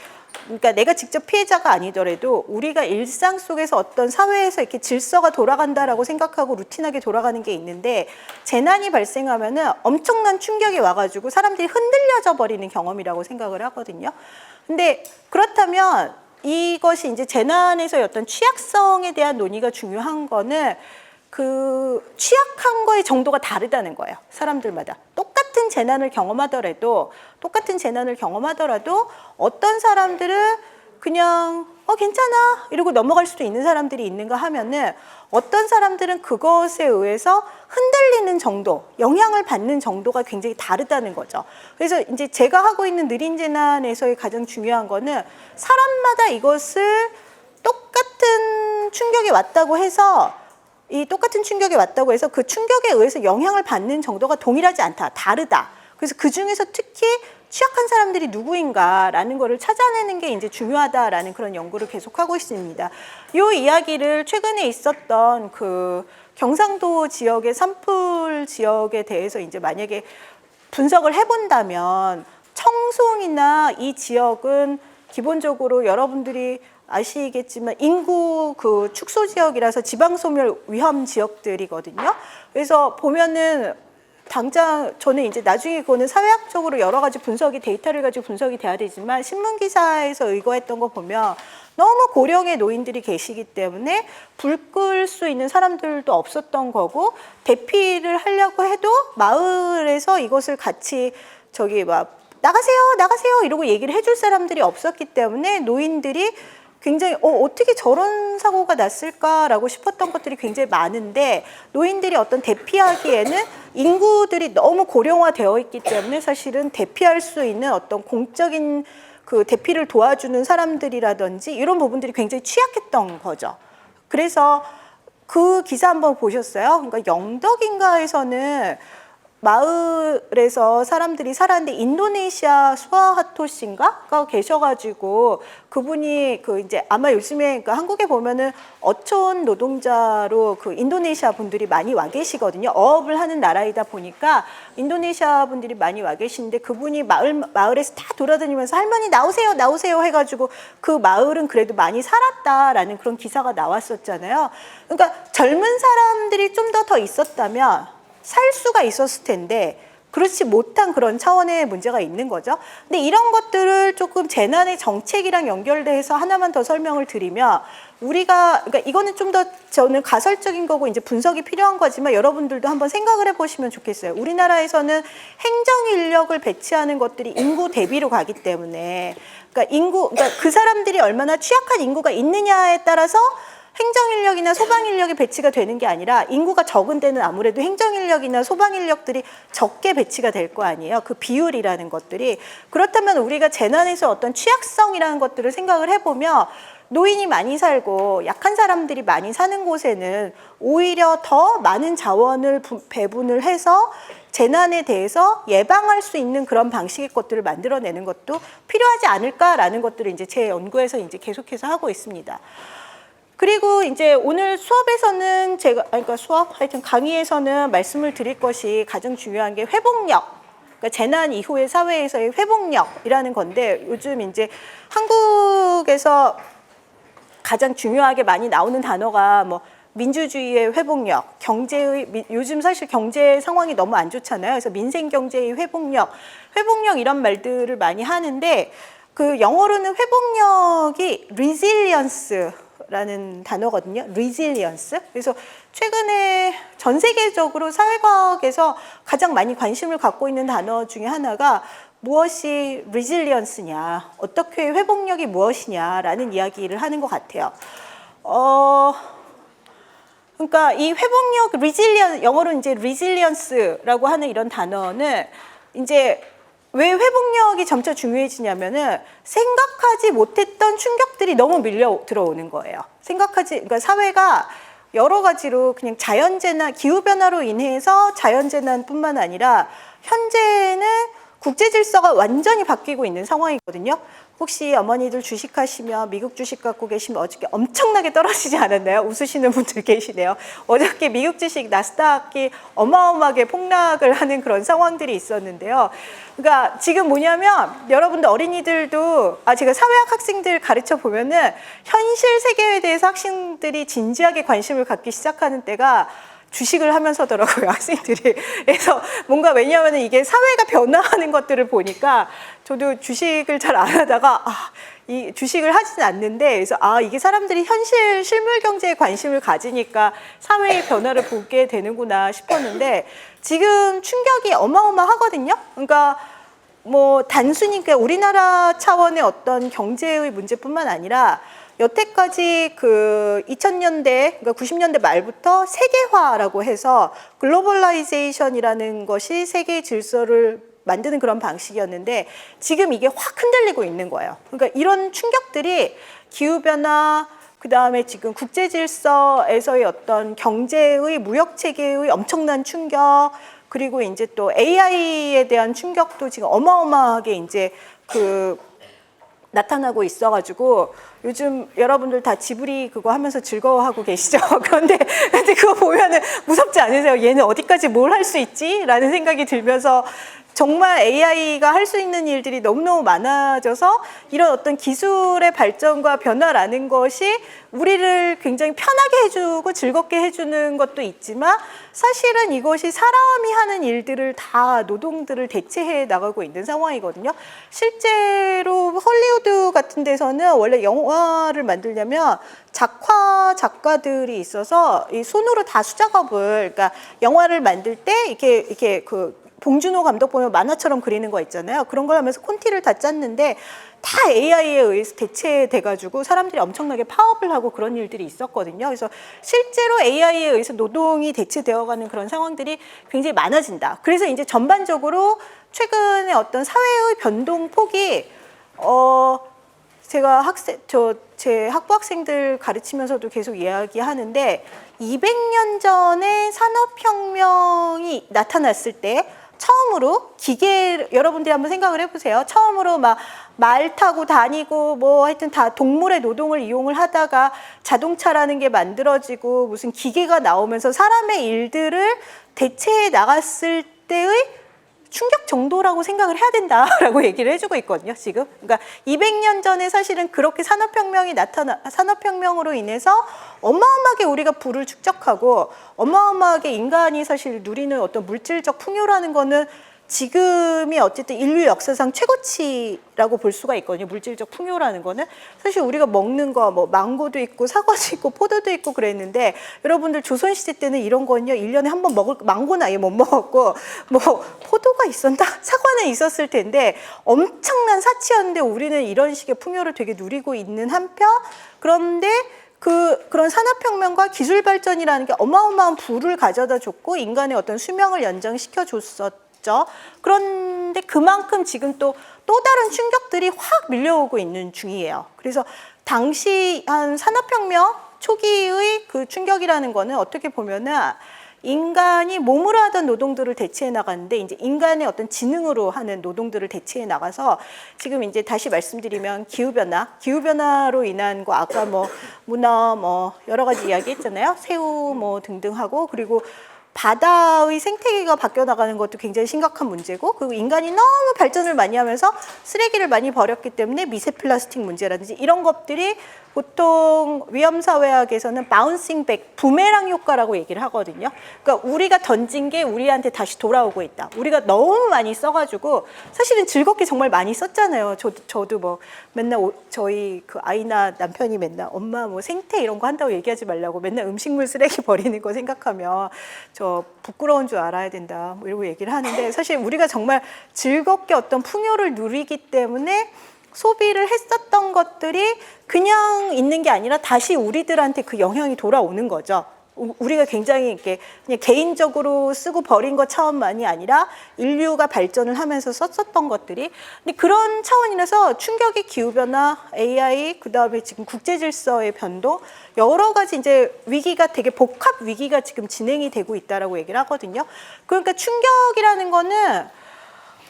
그러니까 내가 직접 피해자가 아니더라도 우리가 일상 속에서 어떤 사회에서 이렇게 질서가 돌아간다라고 생각하고 루틴하게 돌아가는 게 있는데 재난이 발생하면은 엄청난 충격이 와가지고 사람들이 흔들려져 버리는 경험이라고 생각을 하거든요. 근데 그렇다면 이것이 이제 재난에서의 어떤 취약성에 대한 논의가 중요한 거는 그 취약한 거의 정도가 다르다는 거예요. 사람들마다. 똑같은 재난을 경험하더라도 어떤 사람들은 그냥 괜찮아 이러고 넘어갈 수도 있는 사람들이 있는가 하면은 어떤 사람들은 그것에 의해서 흔들리는 정도, 영향을 받는 정도가 굉장히 다르다는 거죠. 그래서 이제 제가 하고 있는 느린 재난에서의 가장 중요한 거는 사람마다 이것을 똑같은 충격이 왔다고 해서 그 충격에 의해서 영향을 받는 정도가 동일하지 않다, 다르다. 그래서 그 중에서 특히 취약한 사람들이 누구인가라는 거를 찾아내는 게 이제 중요하다라는 그런 연구를 계속하고 있습니다. 이 이야기를 최근에 있었던 그 경상도 지역의 산불 지역에 대해서 이제 만약에 분석을 해본다면 청송이나 이 지역은 기본적으로 여러분들이 아시겠지만 인구 그 축소 지역이라서 지방 소멸 위험 지역들이거든요. 그래서 보면은 당장 저는 이제 나중에 그거는 사회학적으로 여러 가지 분석이 데이터를 가지고 분석이 돼야 되지만 신문 기사에서 의거했던 거 보면 너무 고령의 노인들이 계시기 때문에 불 끌 수 있는 사람들도 없었던 거고 대피를 하려고 해도 마을에서 이것을 같이 나가세요 이러고 얘기를 해줄 사람들이 없었기 때문에 노인들이 굉장히 어떻게 저런 사고가 났을까라고 싶었던 것들이 굉장히 많은데 노인들이 어떤 대피하기에는 인구들이 너무 고령화되어 있기 때문에 사실은 대피할 수 있는 어떤 공적인 그 대피를 도와주는 사람들이라든지 이런 부분들이 굉장히 취약했던 거죠. 그래서 그 기사 한번 보셨어요? 그러니까 영덕인가에서는 마을에서 사람들이 살았는데 인도네시아 수아하토 씨인가가 계셔가지고 그분이 그 이제 아마 요즘에 그러니까 한국에 보면은 어촌 노동자로 그 인도네시아 분들이 많이 와 계시거든요. 어업을 하는 나라이다 보니까 인도네시아 분들이 많이 와 계시는데 그분이 마을에서 다 돌아다니면서 할머니 나오세요 해가지고 그 마을은 그래도 많이 살았다라는 그런 기사가 나왔었잖아요. 그러니까 젊은 사람들이 좀 더 있었다면 살 수가 있었을 텐데 그렇지 못한 그런 차원의 문제가 있는 거죠. 근데 이런 것들을 조금 재난의 정책이랑 연결돼서 하나만 더 설명을 드리면 그러니까 이거는 좀 더 저는 가설적인 거고 이제 분석이 필요한 거지만 여러분들도 한번 생각을 해보시면 좋겠어요. 우리나라에서는 행정 인력을 배치하는 것들이 인구 대비로 가기 때문에 그러니까 그 사람들이 얼마나 취약한 인구가 있느냐에 따라서 행정인력이나 소방인력이 배치가 되는 게 아니라 인구가 적은 데는 아무래도 행정인력이나 소방인력들이 적게 배치가 될 거 아니에요. 그 비율이라는 것들이. 그렇다면 우리가 재난에서 어떤 취약성이라는 것들을 생각을 해보면 노인이 많이 살고 약한 사람들이 많이 사는 곳에는 오히려 더 많은 자원을 배분을 해서 재난에 대해서 예방할 수 있는 그런 방식의 것들을 만들어내는 것도 필요하지 않을까라는 것들을 이제 제 연구에서 이제 계속해서 하고 있습니다. 그리고 이제 오늘 수업에서는 하여튼 강의에서는 말씀을 드릴 것이 가장 중요한 게 회복력. 그러니까 재난 이후의 사회에서의 회복력이라는 건데 요즘 이제 한국에서 가장 중요하게 많이 나오는 단어가 뭐 민주주의의 회복력, 요즘 사실 경제 상황이 너무 안 좋잖아요. 그래서 민생 경제의 회복력 이런 말들을 많이 하는데 그 영어로는 회복력이 resilience라는 단어거든요. resilience. 그래서 최근에 전 세계적으로 사회과학에서 가장 많이 관심을 갖고 있는 단어 중에 하나가 무엇이 resilience냐, 어떻게 회복력이 무엇이냐라는 이야기를 하는 것 같아요. 그러니까 이 회복력, 영어로 이제 resilience라고 하는 이런 단어는 이제 왜 회복력이 점차 중요해지냐면은 생각하지 못했던 충격들이 너무 밀려 들어오는 거예요. 그러니까 사회가 여러 가지로 그냥 자연재난, 기후변화로 인해서 자연재난뿐만 아니라 현재는 국제 질서가 완전히 바뀌고 있는 상황이거든요. 혹시 어머니들 주식하시면 미국 주식 갖고 계시면 어저께 엄청나게 떨어지지 않았나요? 웃으시는 분들 계시네요. 어저께 미국 주식 나스닥이 어마어마하게 폭락을 하는 그런 상황들이 있었는데요. 그러니까 지금 뭐냐면 여러분들 어린이들도 제가 사회학 학생들 가르쳐 보면은 현실 세계에 대해서 학생들이 진지하게 관심을 갖기 시작하는 때가 주식을 하면서더라고요, 학생들이. 그래서 뭔가 왜냐하면 이게 사회가 변화하는 것들을 보니까 저도 주식을 잘 안 하다가 이 주식을 하지는 않는데 그래서 이게 사람들이 현실 실물 경제에 관심을 가지니까 사회의 변화를 보게 되는구나 싶었는데 지금 충격이 어마어마하거든요. 그러니까 뭐 단순히 우리나라 차원의 어떤 경제의 문제뿐만 아니라 여태까지 그 2000년대, 그러니까 90년대 말부터 세계화라고 해서 글로벌라이제이션이라는 것이 세계 질서를 만드는 그런 방식이었는데 지금 이게 확 흔들리고 있는 거예요. 그러니까 이런 충격들이 기후변화, 그 다음에 지금 국제 질서에서의 어떤 경제의 무역 체계의 엄청난 충격, 그리고 이제 또 AI에 대한 충격도 지금 어마어마하게 이제 나타나고 있어가지고 요즘 여러분들 다 지브리 그거 하면서 즐거워하고 계시죠? 그런데 그거 보면은 무섭지 않으세요? 얘는 어디까지 뭘 할 수 있지? 라는 생각이 들면서 정말 AI가 할 수 있는 일들이 너무너무 많아져서 이런 어떤 기술의 발전과 변화라는 것이 우리를 굉장히 편하게 해주고 즐겁게 해주는 것도 있지만 사실은 이것이 사람이 하는 일들을 다 노동들을 대체해 나가고 있는 상황이거든요. 실제로 헐리우드 같은 데서는 원래 영화를 만들려면 작화 작가들이 있어서 이 손으로 다 수작업을, 그러니까 영화를 만들 때 이렇게 봉준호 감독 보면 만화처럼 그리는 거 있잖아요. 그런 걸 하면서 콘티를 다 짰는데 다 AI에 의해서 대체돼가지고 사람들이 엄청나게 파업을 하고 그런 일들이 있었거든요. 그래서 실제로 AI에 의해서 노동이 대체되어가는 그런 상황들이 굉장히 많아진다. 그래서 이제 전반적으로 최근에 어떤 사회의 변동 폭이 제가 제 학부 학생들 가르치면서도 계속 이야기하는데 200년 전에 산업혁명이 나타났을 때 처음으로 기계, 여러분들이 한번 생각을 해보세요. 처음으로 막 말 타고 다니고 뭐 하여튼 다 동물의 노동을 이용을 하다가 자동차라는 게 만들어지고 무슨 기계가 나오면서 사람의 일들을 대체해 나갔을 때의 충격 정도라고 생각을 해야 된다라고 얘기를 해주고 있거든요, 지금. 그러니까 200년 전에 사실은 그렇게 산업혁명으로 인해서 어마어마하게 우리가 부를 축적하고 어마어마하게 인간이 사실 누리는 어떤 물질적 풍요라는 거는 지금이 어쨌든 인류 역사상 최고치라고 볼 수가 있거든요. 물질적 풍요라는 거는 사실 우리가 먹는 거 뭐 망고도 있고 사과도 있고 포도도 있고 그랬는데 여러분들 조선시대 때는 이런 거는요 1년에 한 번 먹을, 망고는 아예 못 먹었고 뭐 포도가 있었나? 사과는 있었을 텐데 엄청난 사치였는데 우리는 이런 식의 풍요를 되게 누리고 있는 한편 그런데 그런 산업혁명과 기술 발전이라는 게 어마어마한 부를 가져다 줬고 인간의 어떤 수명을 연장시켜 줬었죠. 그런데 그만큼 지금 또 다른 충격들이 확 밀려오고 있는 중이에요. 그래서 당시 한 산업혁명 초기의 그 충격이라는 거는 어떻게 보면은 인간이 몸으로 하던 노동들을 대체해 나갔는데 이제 인간의 어떤 지능으로 하는 노동들을 대체해 나가서 지금 이제 다시 말씀드리면 기후변화로 인한 거 아까 뭐 문어 뭐 여러 가지 이야기 했잖아요. 새우 뭐 등등하고 그리고 바다의 생태계가 바뀌어 나가는 것도 굉장히 심각한 문제고 그리고 인간이 너무 발전을 많이 하면서 쓰레기를 많이 버렸기 때문에 미세 플라스틱 문제라든지 이런 것들이 보통 위험사회학에서는 바운싱 백, 부메랑 효과라고 얘기를 하거든요. 그러니까 우리가 던진 게 우리한테 다시 돌아오고 있다. 우리가 너무 많이 써가지고 사실은 즐겁게 정말 많이 썼잖아요. 저도 뭐 맨날 저희 그 아이나 남편이 맨날 엄마 뭐 생태 이런 거 한다고 얘기하지 말라고 맨날 음식물 쓰레기 버리는 거 생각하면 저 부끄러운 줄 알아야 된다. 뭐 이러고 얘기를 하는데 사실 우리가 정말 즐겁게 어떤 풍요를 누리기 때문에 소비를 했었던 것들이 그냥 있는 게 아니라 다시 우리들한테 그 영향이 돌아오는 거죠. 우리가 굉장히 이렇게 그냥 개인적으로 쓰고 버린 것 차원만이 아니라 인류가 발전을 하면서 썼었던 것들이 근데 그런 차원이라서 충격이 기후변화, AI, 그 다음에 지금 국제질서의 변동 여러 가지 이제 위기가 되게 복합 위기가 지금 진행이 되고 있다라고 얘기를 하거든요. 그러니까 충격이라는 거는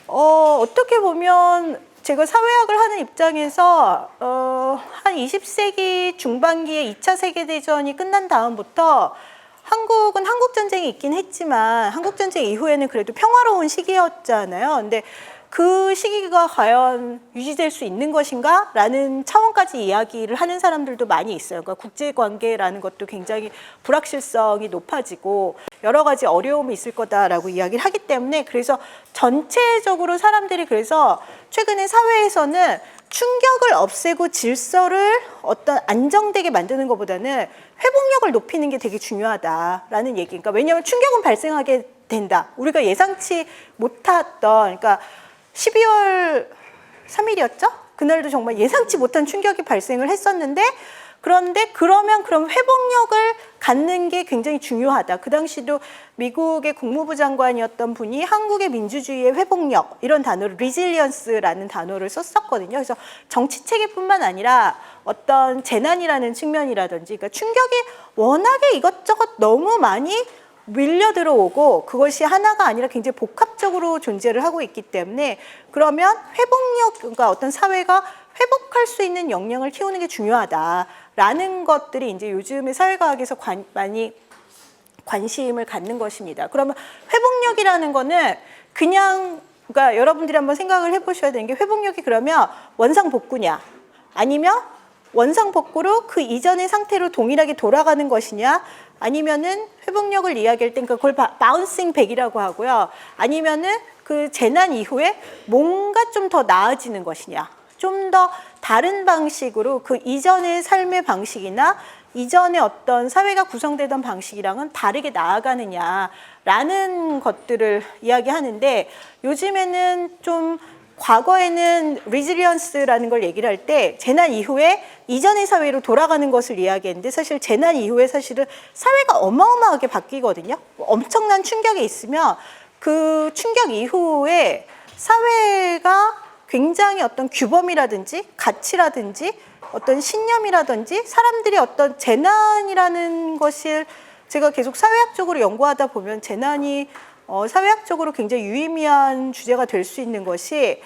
어떻게 보면 제가 사회학을 하는 입장에서 한 20세기 중반기에 2차 세계대전이 끝난 다음부터 한국은 한국전쟁이 있긴 했지만 한국전쟁 이후에는 그래도 평화로운 시기였잖아요. 근데 그 시기가 과연 유지될 수 있는 것인가? 라는 차원까지 이야기를 하는 사람들도 많이 있어요. 그러니까 국제관계라는 것도 굉장히 불확실성이 높아지고 여러 가지 어려움이 있을 거다라고 이야기를 하기 때문에 그래서 전체적으로 사람들이 그래서 최근에 사회에서는 충격을 없애고 질서를 어떤 안정되게 만드는 것보다는 회복력을 높이는 게 되게 중요하다라는 얘기. 그러니까 왜냐하면 충격은 발생하게 된다. 우리가 예상치 못했던, 그러니까 12월 3일이었죠? 그날도 정말 예상치 못한 충격이 발생을 했었는데 그런데 그럼 회복력을 갖는 게 굉장히 중요하다. 그 당시도 미국의 국무부 장관이었던 분이 한국의 민주주의의 회복력 이런 단어를 resilience라는 단어를 썼었거든요. 그래서 정치 체계뿐만 아니라 어떤 재난이라는 측면이라든지 그러니까 충격이 워낙에 이것저것 너무 많이 밀려 들어오고 그것이 하나가 아니라 굉장히 복합적으로 존재를 하고 있기 때문에 그러면 회복력, 그러니까 어떤 사회가 회복할 수 있는 역량을 키우는 게 중요하다라는 것들이 이제 요즘의 사회과학에서 많이 관심을 갖는 것입니다. 그러면 회복력이라는 거는 그냥, 그러니까 여러분들이 한번 생각을 해보셔야 되는 게 회복력이 그러면 원상복구냐 아니면 원상복구로 그 이전의 상태로 동일하게 돌아가는 것이냐 아니면은 회복력을 이야기할 때 그걸 바운싱 백이라고 하고요. 아니면은 그 재난 이후에 뭔가 좀 더 나아지는 것이냐. 좀 더 다른 방식으로 그 이전의 삶의 방식이나 이전의 어떤 사회가 구성되던 방식이랑은 다르게 나아가느냐라는 것들을 이야기하는데 요즘에는 좀 과거에는 resilience라는 걸 얘기를 할 때 재난 이후에 이전의 사회로 돌아가는 것을 이야기했는데 사실 재난 이후에 사실은 사회가 어마어마하게 바뀌거든요. 엄청난 충격이 있으면 그 충격 이후에 사회가 굉장히 어떤 규범이라든지 가치라든지 어떤 신념이라든지 사람들이 어떤 재난이라는 것을 제가 계속 사회학적으로 연구하다 보면 재난이 사회학적으로 굉장히 유의미한 주제가 될 수 있는 것이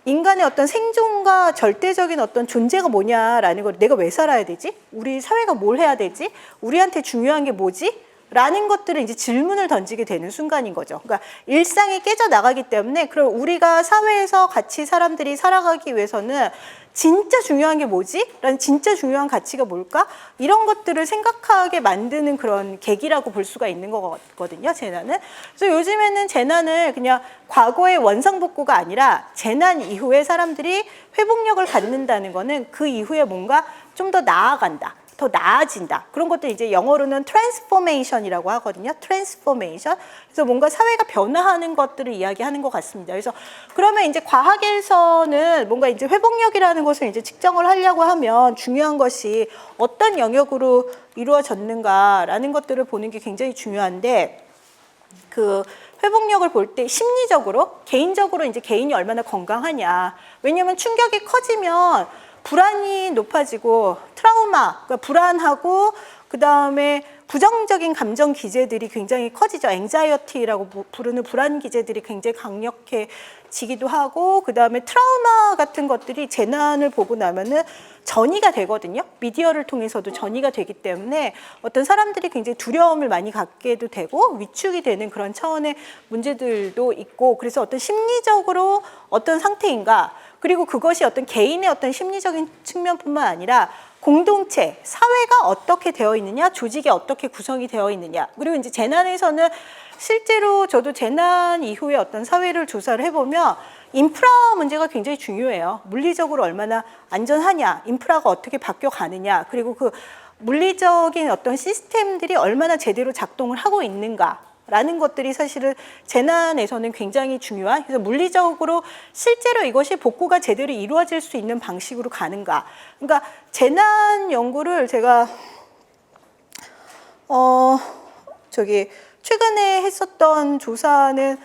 인간의 어떤 생존과 절대적인 어떤 존재가 뭐냐라는 걸 내가 왜 살아야 되지? 우리 사회가 뭘 해야 되지? 우리한테 중요한 게 뭐지? 라는 것들을 이제 질문을 던지게 되는 순간인 거죠. 그러니까 일상이 깨져 나가기 때문에 그럼 우리가 사회에서 같이 사람들이 살아가기 위해서는 진짜 중요한 게 뭐지? 라는 진짜 중요한 가치가 뭘까? 이런 것들을 생각하게 만드는 그런 계기라고 볼 수가 있는 거거든요, 재난은. 그래서 요즘에는 재난을 그냥 과거의 원상복구가 아니라 재난 이후에 사람들이 회복력을 갖는다는 거는 그 이후에 뭔가 좀 더 나아간다. 더 나아진다. 그런 것들 이제 영어로는 transformation이라고 하거든요. transformation. 그래서 뭔가 사회가 변화하는 것들을 이야기하는 것 같습니다. 그래서 그러면 이제 과학에서는 뭔가 이제 회복력이라는 것을 이제 측정을 하려고 하면 중요한 것이 어떤 영역으로 이루어졌는가라는 것들을 보는 게 굉장히 중요한데 그 회복력을 볼 때 심리적으로 개인적으로 이제 개인이 얼마나 건강하냐. 왜냐하면 충격이 커지면 불안이 높아지고 트라우마, 그러니까 불안하고 그 다음에 부정적인 감정 기제들이 굉장히 커지죠. 앵자이어티라고 부르는 불안 기제들이 굉장히 강력해지기도 하고 그 다음에 트라우마 같은 것들이 재난을 보고 나면은 전이가 되거든요. 미디어를 통해서도 전이가 되기 때문에 어떤 사람들이 굉장히 두려움을 많이 갖게도 되고 위축이 되는 그런 차원의 문제들도 있고 그래서 어떤 심리적으로 어떤 상태인가 그리고 그것이 어떤 개인의 어떤 심리적인 측면뿐만 아니라 공동체, 사회가 어떻게 되어 있느냐, 조직이 어떻게 구성이 되어 있느냐. 그리고 이제 재난에서는 실제로 저도 재난 이후에 어떤 사회를 조사를 해보면 인프라 문제가 굉장히 중요해요. 물리적으로 얼마나 안전하냐, 인프라가 어떻게 바뀌어 가느냐, 그리고 그 물리적인 어떤 시스템들이 얼마나 제대로 작동을 하고 있는가. 라는 것들이 사실은 재난에서는 굉장히 중요한 그래서 물리적으로 실제로 이것이 복구가 제대로 이루어질 수 있는 방식으로 가는가 그러니까 재난 연구를 제가 최근에 했었던 조사는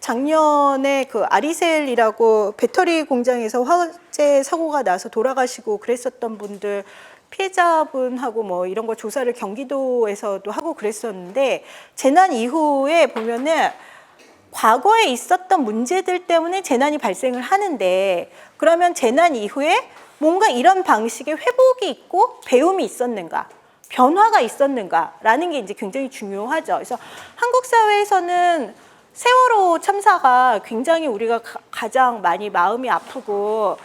작년에 그 아리셀이라고 배터리 공장에서 화재 사고가 나서 돌아가시고 그랬었던 분들 피해자분하고 뭐 이런 거 조사를 경기도에서도 하고 그랬었는데 재난 이후에 보면은 과거에 있었던 문제들 때문에 재난이 발생을 하는데 그러면 재난 이후에 뭔가 이런 방식의 회복이 있고 배움이 있었는가, 변화가 있었는가라는 게 이제 굉장히 중요하죠. 그래서 한국 사회에서는 세월호 참사가 굉장히 우리가 가장 많이 마음이 아프고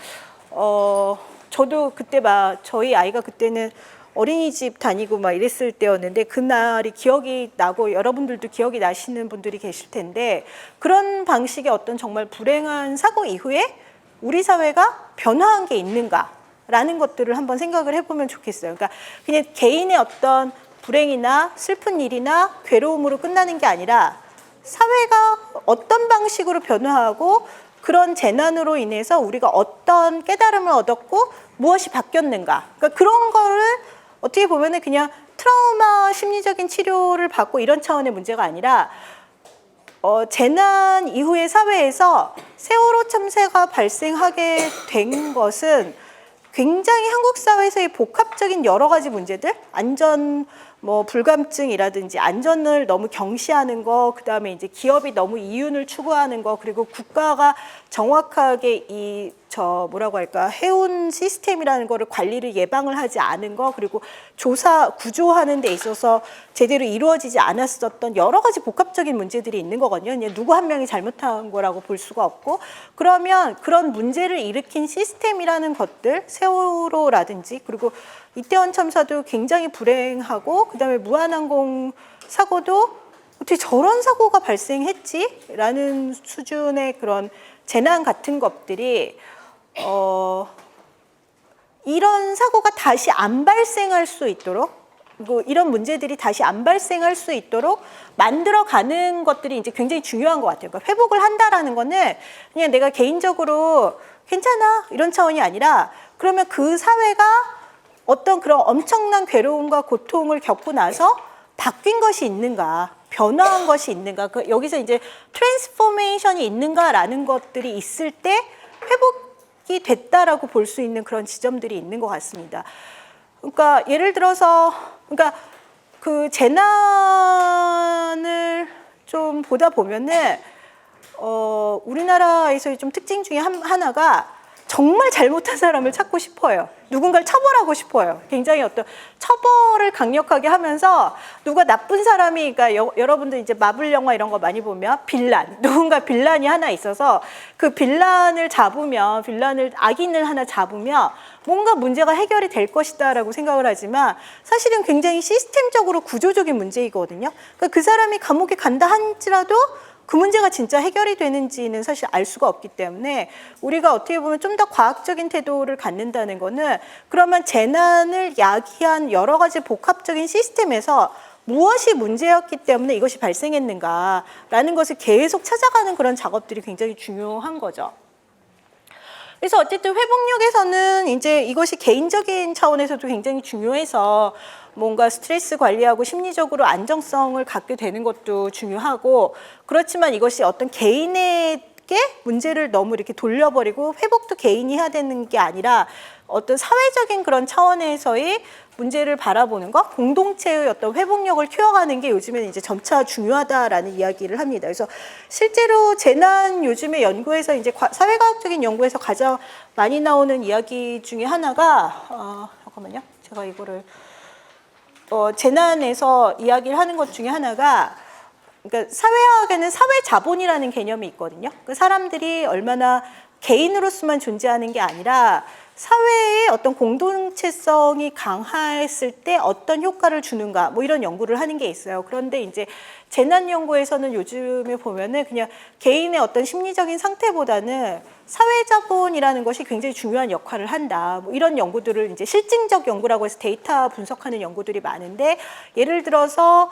저도 그때 저희 아이가 그때는 어린이집 다니고 막 이랬을 때였는데 그날이 기억이 나고 여러분들도 기억이 나시는 분들이 계실 텐데 그런 방식의 어떤 정말 불행한 사고 이후에 우리 사회가 변화한 게 있는가라는 것들을 한번 생각을 해보면 좋겠어요. 그러니까 그냥 개인의 어떤 불행이나 슬픈 일이나 괴로움으로 끝나는 게 아니라 사회가 어떤 방식으로 변화하고 그런 재난으로 인해서 우리가 어떤 깨달음을 얻었고 무엇이 바뀌었는가. 그러니까 그런 거를 어떻게 보면은 그냥 트라우마 심리적인 치료를 받고 이런 차원의 문제가 아니라 재난 이후의 사회에서 세월호 참사가 발생하게 된 것은 굉장히 한국 사회에서의 복합적인 여러 가지 문제들, 안전 불감증이라든지 안전을 너무 경시하는 거, 그다음에 이제 기업이 너무 이윤을 추구하는 거, 그리고 국가가 정확하게 해운 시스템이라는 거를 관리를 예방을 하지 않은 거, 그리고 구조하는 데 있어서 제대로 이루어지지 않았었던 여러 가지 복합적인 문제들이 있는 거거든요. 그냥 누구 한 명이 잘못한 거라고 볼 수가 없고, 그러면 그런 문제를 일으킨 시스템이라는 것들, 세월호라든지, 그리고 이태원 참사도 굉장히 불행하고, 그다음에 무한항공 사고도 어떻게 저런 사고가 발생했지? 라는 수준의 그런 재난 같은 것들이 이런 사고가 다시 안 발생할 수 있도록, 그리고 이런 문제들이 다시 안 발생할 수 있도록 만들어가는 것들이 이제 굉장히 중요한 것 같아요. 그러니까 회복을 한다라는 거는 그냥 내가 개인적으로 괜찮아 이런 차원이 아니라, 그러면 그 사회가 어떤 그런 엄청난 괴로움과 고통을 겪고 나서 바뀐 것이 있는가, 변화한 것이 있는가, 여기서 이제 트랜스포메이션이 있는가라는 것들이 있을 때 회복이 됐다라고 볼 수 있는 그런 지점들이 있는 것 같습니다. 그러니까 예를 들어서, 그러니까 그 재난을 좀 보다 보면은 우리나라에서의 좀 특징 중에 하나가 정말 잘못한 사람을 찾고 싶어요. 누군가를 처벌하고 싶어요. 굉장히 어떤 처벌을 강력하게 하면서 누가 나쁜 사람이, 그러니까 여러분들 이제 마블 영화 이런 거 많이 보면 누군가 빌런이 하나 있어서 그 빌런을 악인을 하나 잡으면 뭔가 문제가 해결이 될 것이다라고 생각을 하지만 사실은 굉장히 시스템적으로 구조적인 문제이거든요. 그러니까 그 사람이 감옥에 간다 할지라도 그 문제가 진짜 해결이 되는지는 사실 알 수가 없기 때문에 우리가 어떻게 보면 좀 더 과학적인 태도를 갖는다는 거는, 그러면 재난을 야기한 여러 가지 복합적인 시스템에서 무엇이 문제였기 때문에 이것이 발생했는가라는 것을 계속 찾아가는 그런 작업들이 굉장히 중요한 거죠. 그래서 어쨌든 회복력에서는 이제 이것이 개인적인 차원에서도 굉장히 중요해서 뭔가 스트레스 관리하고 심리적으로 안정성을 갖게 되는 것도 중요하고, 그렇지만 이것이 어떤 개인에게 문제를 너무 이렇게 돌려버리고 회복도 개인이 해야 되는 게 아니라 어떤 사회적인 그런 차원에서의 문제를 바라보는 것, 공동체의 어떤 회복력을 키워가는 게 요즘에는 이제 점차 중요하다라는 이야기를 합니다. 그래서 실제로 재난 요즘에 연구에서 이제 사회과학적인 연구에서 가장 많이 나오는 이야기 중에 하나가 잠깐만요. 제가 이거를 재난에서 이야기를 하는 것 중에 하나가, 그러니까 사회학에는 사회자본이라는 개념이 있거든요. 그 사람들이 얼마나 개인으로서만 존재하는 게 아니라 사회의 어떤 공동체성이 강했을 때 어떤 효과를 주는가, 뭐 이런 연구를 하는 게 있어요. 그런데 이제 재난 연구에서는 요즘에 보면은 그냥 개인의 어떤 심리적인 상태보다는 사회자본이라는 것이 굉장히 중요한 역할을 한다. 뭐 이런 연구들을 이제 실증적 연구라고 해서 데이터 분석하는 연구들이 많은데, 예를 들어서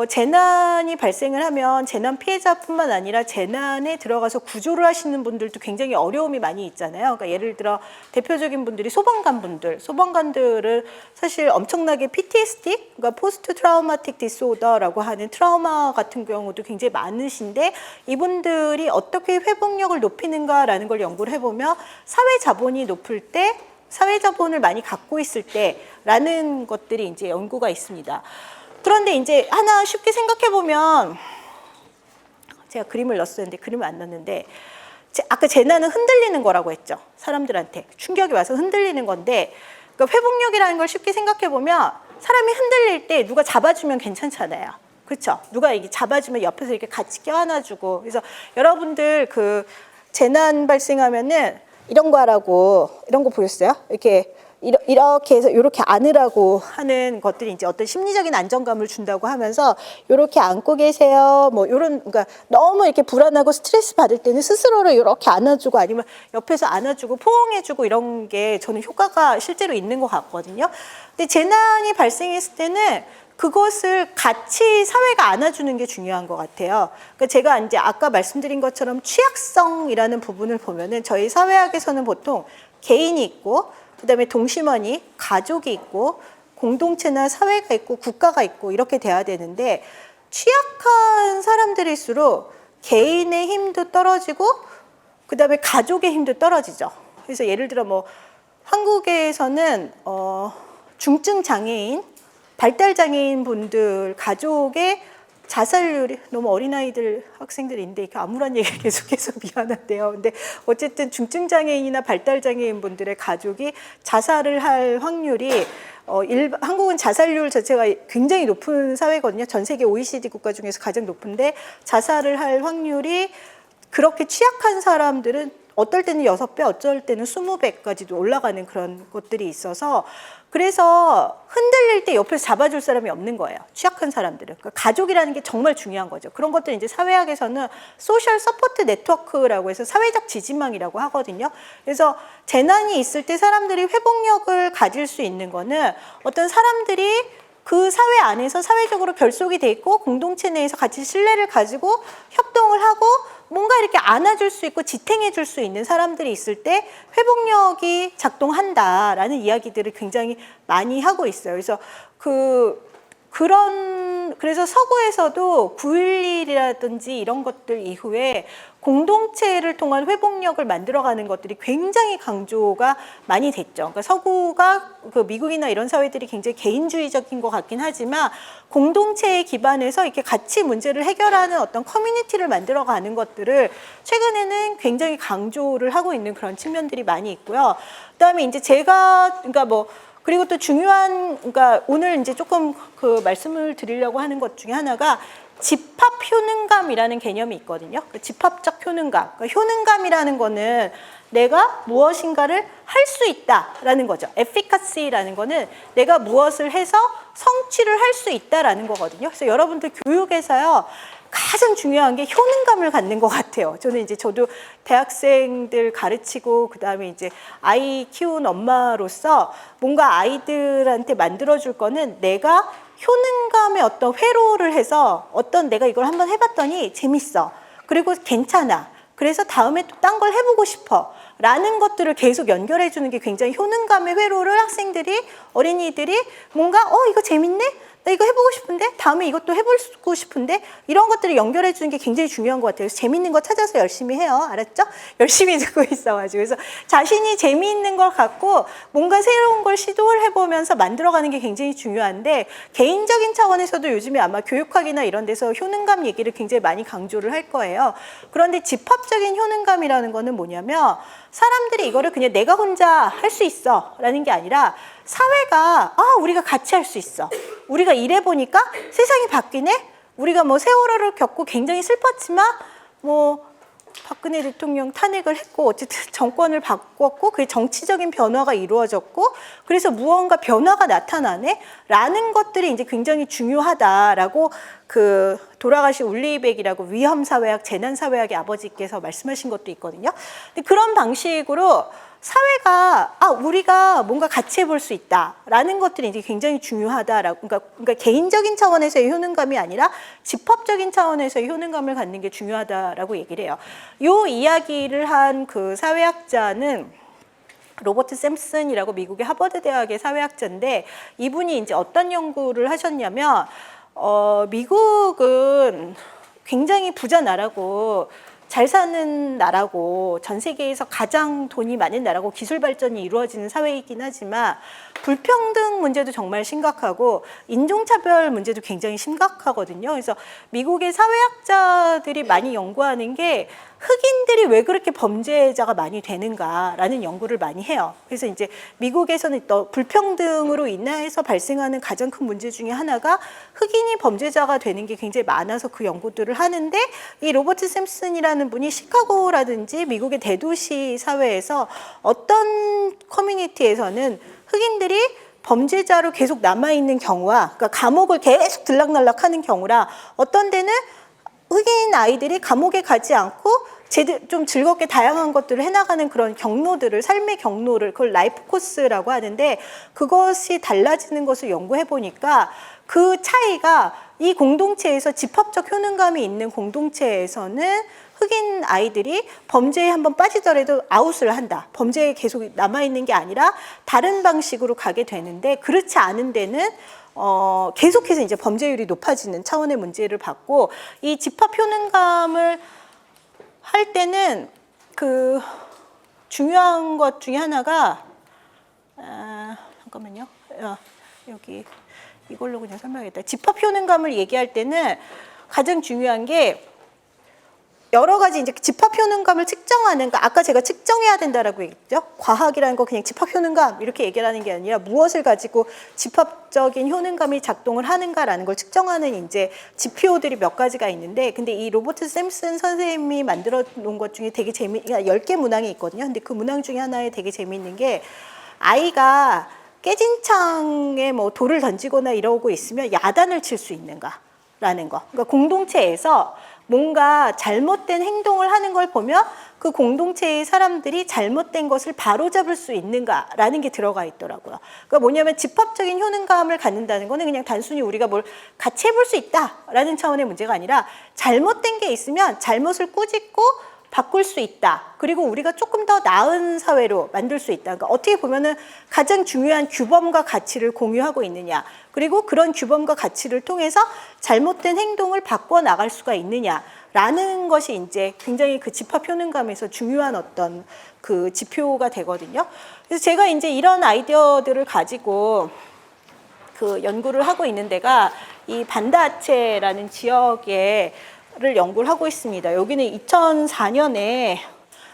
재난이 발생을 하면 재난 피해자뿐만 아니라 재난에 들어가서 구조를 하시는 분들도 굉장히 어려움이 많이 있잖아요. 그러니까 예를 들어 대표적인 분들이 소방관들은 사실 엄청나게 PTSD, 그러니까 포스트 트라우마틱 디스오더라고 하는 트라우마 같은 경우도 굉장히 많으신데, 이분들이 어떻게 회복력을 높이는가라는 걸 연구를 해보면 사회 자본이 높을 때, 사회 자본을 많이 갖고 있을 때라는 것들이 이제 연구가 있습니다. 그런데 이제 하나 쉽게 생각해 보면, 제가 그림을 넣었었는데 그림을 안 넣었는데 아까 재난은 흔들리는 거라고 했죠. 사람들한테 충격이 와서 흔들리는 건데 그러니까 회복력이라는 걸 쉽게 생각해 보면 사람이 흔들릴 때 누가 잡아주면 괜찮잖아요. 그렇죠? 누가 이게 잡아주면 옆에서 이렇게 같이 껴안아주고 그래서 여러분들 그 재난 발생하면은 이런 거 하라고 이런 거 보셨어요? 이렇게 해서 이렇게 안으라고 하는 것들이 이제 어떤 심리적인 안정감을 준다고 하면서 이렇게 안고 계세요. 뭐 이런 그러니까 너무 이렇게 불안하고 스트레스 받을 때는 스스로를 이렇게 안아주고 아니면 옆에서 안아주고 포옹해주고 이런 게 저는 효과가 실제로 있는 것 같거든요. 근데 재난이 발생했을 때는 그것을 같이 사회가 안아주는 게 중요한 것 같아요. 그러니까 제가 이제 아까 말씀드린 것처럼 취약성이라는 부분을 보면은 저희 사회학에서는 보통 개인이 있고 그다음에 동심원이 가족이 있고 공동체나 사회가 있고 국가가 있고 이렇게 돼야 되는데 취약한 사람들일수록 개인의 힘도 떨어지고 그다음에 가족의 힘도 떨어지죠. 그래서 예를 들어 뭐 한국에서는 중증 장애인, 발달 장애인 분들 가족의 자살률이 너무 어린아이들 학생들인데 이렇게 아무런 얘기 계속해서 미안한데요. 근데 어쨌든 중증장애인이나 발달장애인 분들의 가족이 자살을 할 확률이 한국은 자살률 자체가 굉장히 높은 사회거든요. 전 세계 OECD 국가 중에서 가장 높은데 자살을 할 확률이 그렇게 취약한 사람들은 어떨 때는 6배, 어쩔 때는 20배까지도 올라가는 그런 것들이 있어서 그래서 흔들릴 때 옆에서 잡아줄 사람이 없는 거예요. 취약한 사람들은. 그러니까 가족이라는 게 정말 중요한 거죠. 그런 것들 이제 사회학에서는 소셜 서포트 네트워크라고 해서 사회적 지지망이라고 하거든요. 그래서 재난이 있을 때 사람들이 회복력을 가질 수 있는 거는 어떤 사람들이 그 사회 안에서 사회적으로 결속이 돼 있고 공동체 내에서 같이 신뢰를 가지고 협동을 하고 뭔가 이렇게 안아줄 수 있고 지탱해 줄 수 있는 사람들이 있을 때 회복력이 작동한다라는 이야기들을 굉장히 많이 하고 있어요. 그래서 그래서 서구에서도 9.11이라든지 이런 것들 이후에 공동체를 통한 회복력을 만들어가는 것들이 굉장히 강조가 많이 됐죠. 그러니까 서구가 그 미국이나 이런 사회들이 굉장히 개인주의적인 것 같긴 하지만 공동체에 기반해서 이렇게 같이 문제를 해결하는 어떤 커뮤니티를 만들어가는 것들을 최근에는 굉장히 강조를 하고 있는 그런 측면들이 많이 있고요. 그다음에 이제 제가 그러니까 뭐 그리고 또 중요한 그러니까 오늘 이제 조금 그 말씀을 드리려고 하는 것 중에 하나가 집합 효능감이라는 개념이 있거든요. 그 집합적 효능감. 그러니까 효능감이라는 거는 내가 무엇인가를 할 수 있다라는 거죠. efficacy라는 거는 내가 무엇을 해서 성취를 할 수 있다라는 거거든요. 그래서 여러분들 교육에서요. 가장 중요한 게 효능감을 갖는 것 같아요. 저도 대학생들 가르치고 그다음에 이제 아이 키운 엄마로서 뭔가 아이들한테 만들어줄 거는 내가 효능감의 어떤 회로를 해서 내가 이걸 한번 해봤더니 재밌어. 그리고 괜찮아. 그래서 다음에 또 딴 걸 해보고 싶어. 라는 것들을 계속 연결해 주는 게 굉장히 효능감의 회로를 어린이들이 뭔가 이거 재밌네? 나 이거 해보고 싶은데? 다음에 이것도 해보고 싶은데? 이런 것들을 연결해 주는 게 굉장히 중요한 것 같아요. 그래서 재밌는 거 찾아서 열심히 해요. 알았죠? 열심히 듣고 있어가지고. 그래서 자신이 재미있는 걸 갖고 뭔가 새로운 걸 시도를 해보면서 만들어가는 게 굉장히 중요한데 개인적인 차원에서도 요즘에 아마 교육학이나 이런 데서 효능감 얘기를 굉장히 많이 강조를 할 거예요. 그런데 집합적인 효능감이라는 거는 뭐냐면 사람들이 이거를 그냥 내가 혼자 할 수 있어 라는 게 아니라 사회가 우리가 같이 할 수 있어. 우리가 이래 보니까 세상이 바뀌네. 우리가 뭐 세월호를 겪고 굉장히 슬펐지만 뭐 박근혜 대통령 탄핵을 했고 어쨌든 정권을 바꿨고 그 정치적인 변화가 이루어졌고 그래서 무언가 변화가 나타나네 라는 것들이 이제 굉장히 중요하다라고 그 돌아가신 울리히백이라고 위험사회학, 재난사회학의 아버지께서 말씀하신 것도 있거든요. 근데 그런 방식으로 사회가 우리가 뭔가 같이 해볼 수 있다라는 것들이 이제 굉장히 중요하다라고 그러니까 개인적인 차원에서의 효능감이 아니라 집합적인 차원에서의 효능감을 갖는 게 중요하다라고 얘기를 해요. 요 이야기를 한 그 사회학자는 로버트 샘슨이라고 미국의 하버드 대학의 사회학자인데 이분이 이제 어떤 연구를 하셨냐면 미국은 굉장히 부자 나라고 잘 사는 나라고 전 세계에서 가장 돈이 많은 나라고 기술 발전이 이루어지는 사회이긴 하지만 불평등 문제도 정말 심각하고 인종차별 문제도 굉장히 심각하거든요. 그래서 미국의 사회학자들이 많이 연구하는 게 흑인들이 왜 그렇게 범죄자가 많이 되는가라는 연구를 많이 해요. 그래서 이제 미국에서는 또 불평등으로 인해서 발생하는 가장 큰 문제 중에 하나가 흑인이 범죄자가 되는 게 굉장히 많아서 그 연구들을 하는데 이 로버트 샘슨이라는 분이 시카고라든지 미국의 대도시 사회에서 어떤 커뮤니티에서는 흑인들이 범죄자로 계속 남아있는 경우와 그러니까 감옥을 계속 들락날락하는 경우라 어떤 데는 흑인 아이들이 감옥에 가지 않고 좀 즐겁게 다양한 것들을 해나가는 그런 경로들을 삶의 경로를 그걸 라이프 코스라고 하는데 그것이 달라지는 것을 연구해 보니까 그 차이가 이 공동체에서 집합적 효능감이 있는 공동체에서는 흑인 아이들이 범죄에 한번 빠지더라도 아웃을 한다. 범죄에 계속 남아있는 게 아니라 다른 방식으로 가게 되는데 그렇지 않은 데는 계속해서 이제 범죄율이 높아지는 차원의 문제를 받고 이 집합 효능감을 할 때는 그 중요한 것 중에 하나가 잠깐만요. 여기 이걸로 그냥 설명하겠다. 집합 효능감을 얘기할 때는 가장 중요한 게 여러 가지 이제 집합 효능감을 측정하는, 그러니까 아까 제가 측정해야 된다라고 얘기했죠. 과학이라는 거 그냥 집합 효능감 이렇게 얘기를 하는 게 아니라 무엇을 가지고 집합적인 효능감이 작동을 하는가라는 걸 측정하는 이제 지표들이 몇 가지가 있는데, 근데 이 로버트 샘슨 선생님이 만들어 놓은 것 중에 되게 그러니까 10개 문항이 있거든요. 근데 그 문항 중에 하나에 되게 재미있는 게 아이가 깨진 창에 뭐 돌을 던지거나 이러고 있으면 야단을 칠 수 있는가라는 거. 그러니까 공동체에서 뭔가 잘못된 행동을 하는 걸 보면 그 공동체의 사람들이 잘못된 것을 바로잡을 수 있는가라는 게 들어가 있더라고요. 그러니까 뭐냐면 집합적인 효능감을 갖는다는 거는 그냥 단순히 우리가 뭘 같이 해볼 수 있다라는 차원의 문제가 아니라 잘못된 게 있으면 잘못을 꾸짖고 바꿀 수 있다. 그리고 우리가 조금 더 나은 사회로 만들 수 있다. 그러니까 어떻게 보면은 가장 중요한 규범과 가치를 공유하고 있느냐. 그리고 그런 규범과 가치를 통해서 잘못된 행동을 바꿔 나갈 수가 있느냐라는 것이 이제 굉장히 그 집합 효능감에서 중요한 어떤 그 지표가 되거든요. 그래서 제가 이제 이런 아이디어들을 가지고 그 연구를 하고 있는 데가 이 반다아체라는 지역에 를 연구를 하고 있습니다. 여기는 2004년에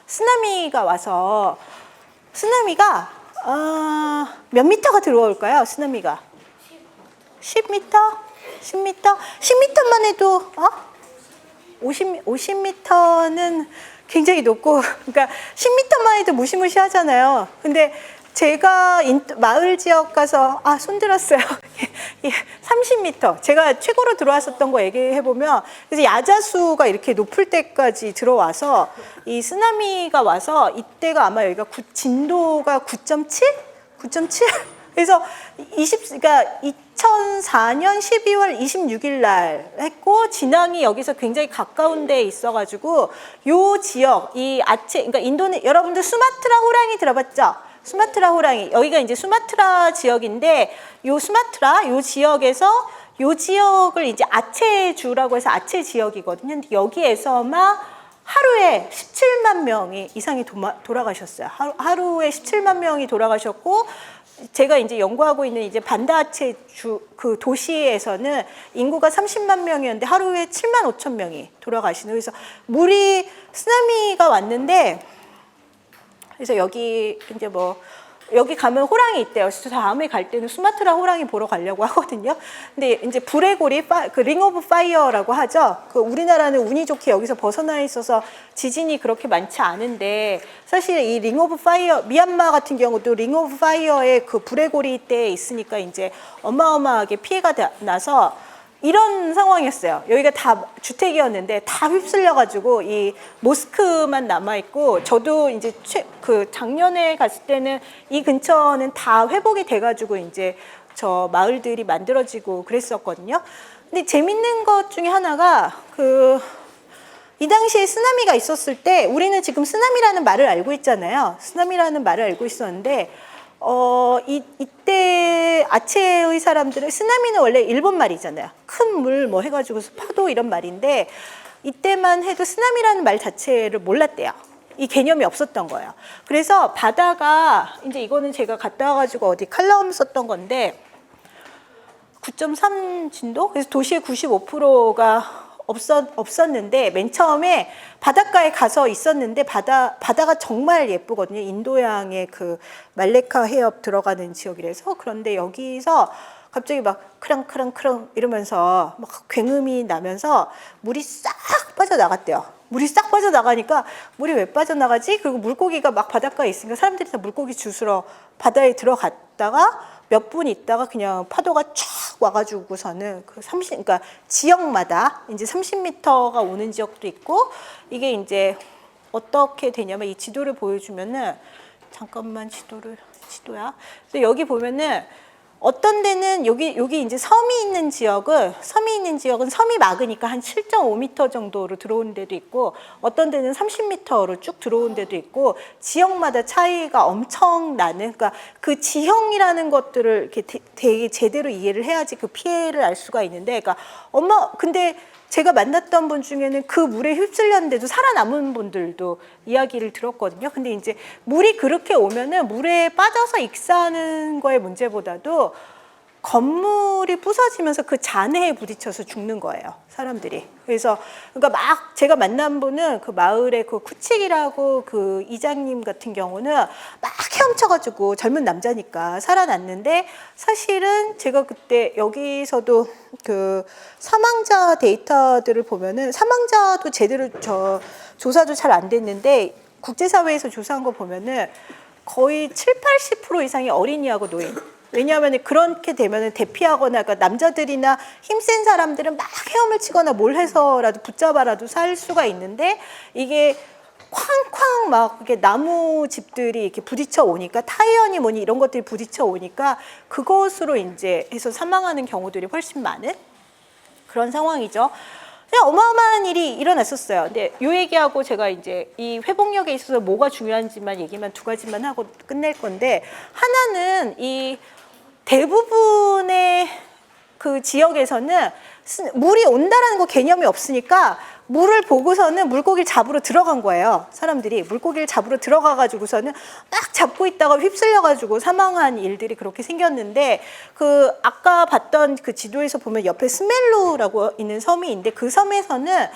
쓰나미가 와서 쓰나미가 몇 미터가 들어올까요? 쓰나미가 10m? 10m? 10m만 해도 50m는 굉장히 높고 그러니까 10m만 해도 무시무시하잖아요. 근데 제가 마을 지역 가서 손들었어요. 30m. 제가 최고로 들어왔었던 거 얘기해 보면 그래서 야자수가 이렇게 높을 때까지 들어와서 이 쓰나미가 와서 이때가 아마 여기가 진도가 9.7? 9.7? 그래서 그러니까 2004년 12월 26일 날 했고 진앙이 여기서 굉장히 가까운 데에 있어가지고 요 지역 이 아체 그러니까 여러분들 수마트라 호랑이 들어봤죠? 수마트라 호랑이 여기가 이제 수마트라 지역인데 요 수마트라 요 지역에서 요 지역을 이제 아체주라고 해서 아체 지역이거든요. 근데 여기에서만 하루에 17만 명이 이상이 돌아가셨어요. 하루에 17만 명이 돌아가셨고 제가 이제 연구하고 있는 이제 반다아체 그 도시에서는 인구가 30만 명이었는데 하루에 7만 5천 명이 돌아가시는. 그래서 쓰나미가 왔는데 그래서 여기 이제 여기 가면 호랑이 있대요. 그래서 다음에 갈 때는 수마트라 호랑이 보러 가려고 하거든요. 근데 이제 불의 고리, 그 링 오브 파이어라고 하죠. 그 우리나라는 운이 좋게 여기서 벗어나 있어서 지진이 그렇게 많지 않은데 사실 이 링 오브 파이어, 미얀마 같은 경우도 링 오브 파이어의 그 불의 고리 때에 있으니까 이제 어마어마하게 피해가 나서 이런 상황이었어요. 여기가 다 주택이었는데 다 휩쓸려가지고 이 모스크만 남아있고 저도 이제 작년에 갔을 때는 이 근처는 다 회복이 돼가지고 이제 저 마을들이 만들어지고 그랬었거든요. 근데 재밌는 것 중에 하나가 이 당시에 쓰나미가 있었을 때 우리는 지금 쓰나미라는 말을 알고 있잖아요. 쓰나미라는 말을 알고 있었는데 이때 아체의 사람들은 쓰나미는 원래 일본 말이잖아요. 큰 물 해가지고 파도 이런 말인데 이때만 해도 쓰나미라는 말 자체를 몰랐대요. 이 개념이 없었던 거예요. 그래서 바다가 이제 이거는 제가 갔다 와가지고 어디 칼럼 썼던 건데 9.3 진도? 그래서 도시의 95%가 없었는데 맨 처음에 바닷가에 가서 있었는데 바다가 정말 예쁘거든요. 인도양의 그 말레카 해협 들어가는 지역이라서. 그런데 여기서 갑자기 막 크랑크랑크랑 이러면서 막 굉음이 나면서 물이 싹 빠져나갔대요. 물이 싹 빠져나가니까 물이 왜 빠져나가지? 그리고 물고기가 막 바닷가에 있으니까 사람들이 다 물고기 주스러 바다에 들어갔다가 몇 분 있다가 그냥 파도가 촥 와가지고서는 그 그러니까 지역마다 이제 30m가 오는 지역도 있고 이게 이제 어떻게 되냐면 이 지도를 보여주면은 잠깐만 지도야. 근데 여기 보면은 어떤 데는 여기 이제 섬이 있는 지역은 섬이 막으니까 한 7.5m 정도로 들어오는 데도 있고 어떤 데는 30m로 쭉 들어온 데도 있고 지역마다 차이가 엄청 나는 그러니까 그 지형이라는 것들을 이렇게 되게 제대로 이해를 해야지 그 피해를 알 수가 있는데 그러니까 근데 제가 만났던 분 중에는 그 물에 휩쓸렸는데도 살아남은 분들도 이야기를 들었거든요. 근데 이제 물이 그렇게 오면은 물에 빠져서 익사하는 거의 문제보다도 건물이 부서지면서 그 잔해에 부딪혀서 죽는 거예요, 사람들이. 그래서 그러니까 막 제가 만난 분은 그 마을의 그 쿠칙이라고 그 이장님 같은 경우는 막 헤엄쳐가지고 젊은 남자니까 살아났는데 사실은 제가 그때 여기서도 그 사망자 데이터들을 보면은 사망자도 제대로 조사도 잘 안 됐는데 국제사회에서 조사한 거 보면은 거의 70~80% 이상이 어린이하고 노인. 왜냐하면 그렇게 되면 대피하거나 그러니까 남자들이나 힘센 사람들은 막 헤엄을 치거나 뭘 해서라도 붙잡아라도 살 수가 있는데 이게 쾅쾅 막 이렇게 나무 집들이 이렇게 부딪혀 오니까 타이어니 뭐니 이런 것들이 부딪혀 오니까 그것으로 이제 해서 사망하는 경우들이 훨씬 많은 그런 상황이죠. 그냥 어마어마한 일이 일어났었어요. 근데 이 얘기하고 제가 이제 이 회복력에 있어서 뭐가 중요한지만 얘기만 두 가지만 하고 끝낼 건데 하나는 이 대부분의 그 지역에서는 물이 온다라는 거 개념이 없으니까 물을 보고서는 물고기를 잡으러 들어간 거예요. 사람들이 물고기를 잡으러 들어가가지고서는 딱 잡고 있다가 휩쓸려가지고 사망한 일들이 그렇게 생겼는데 그 아까 봤던 그 지도에서 보면 옆에 스멜루라고 있는 섬이 있는데 그 섬에서는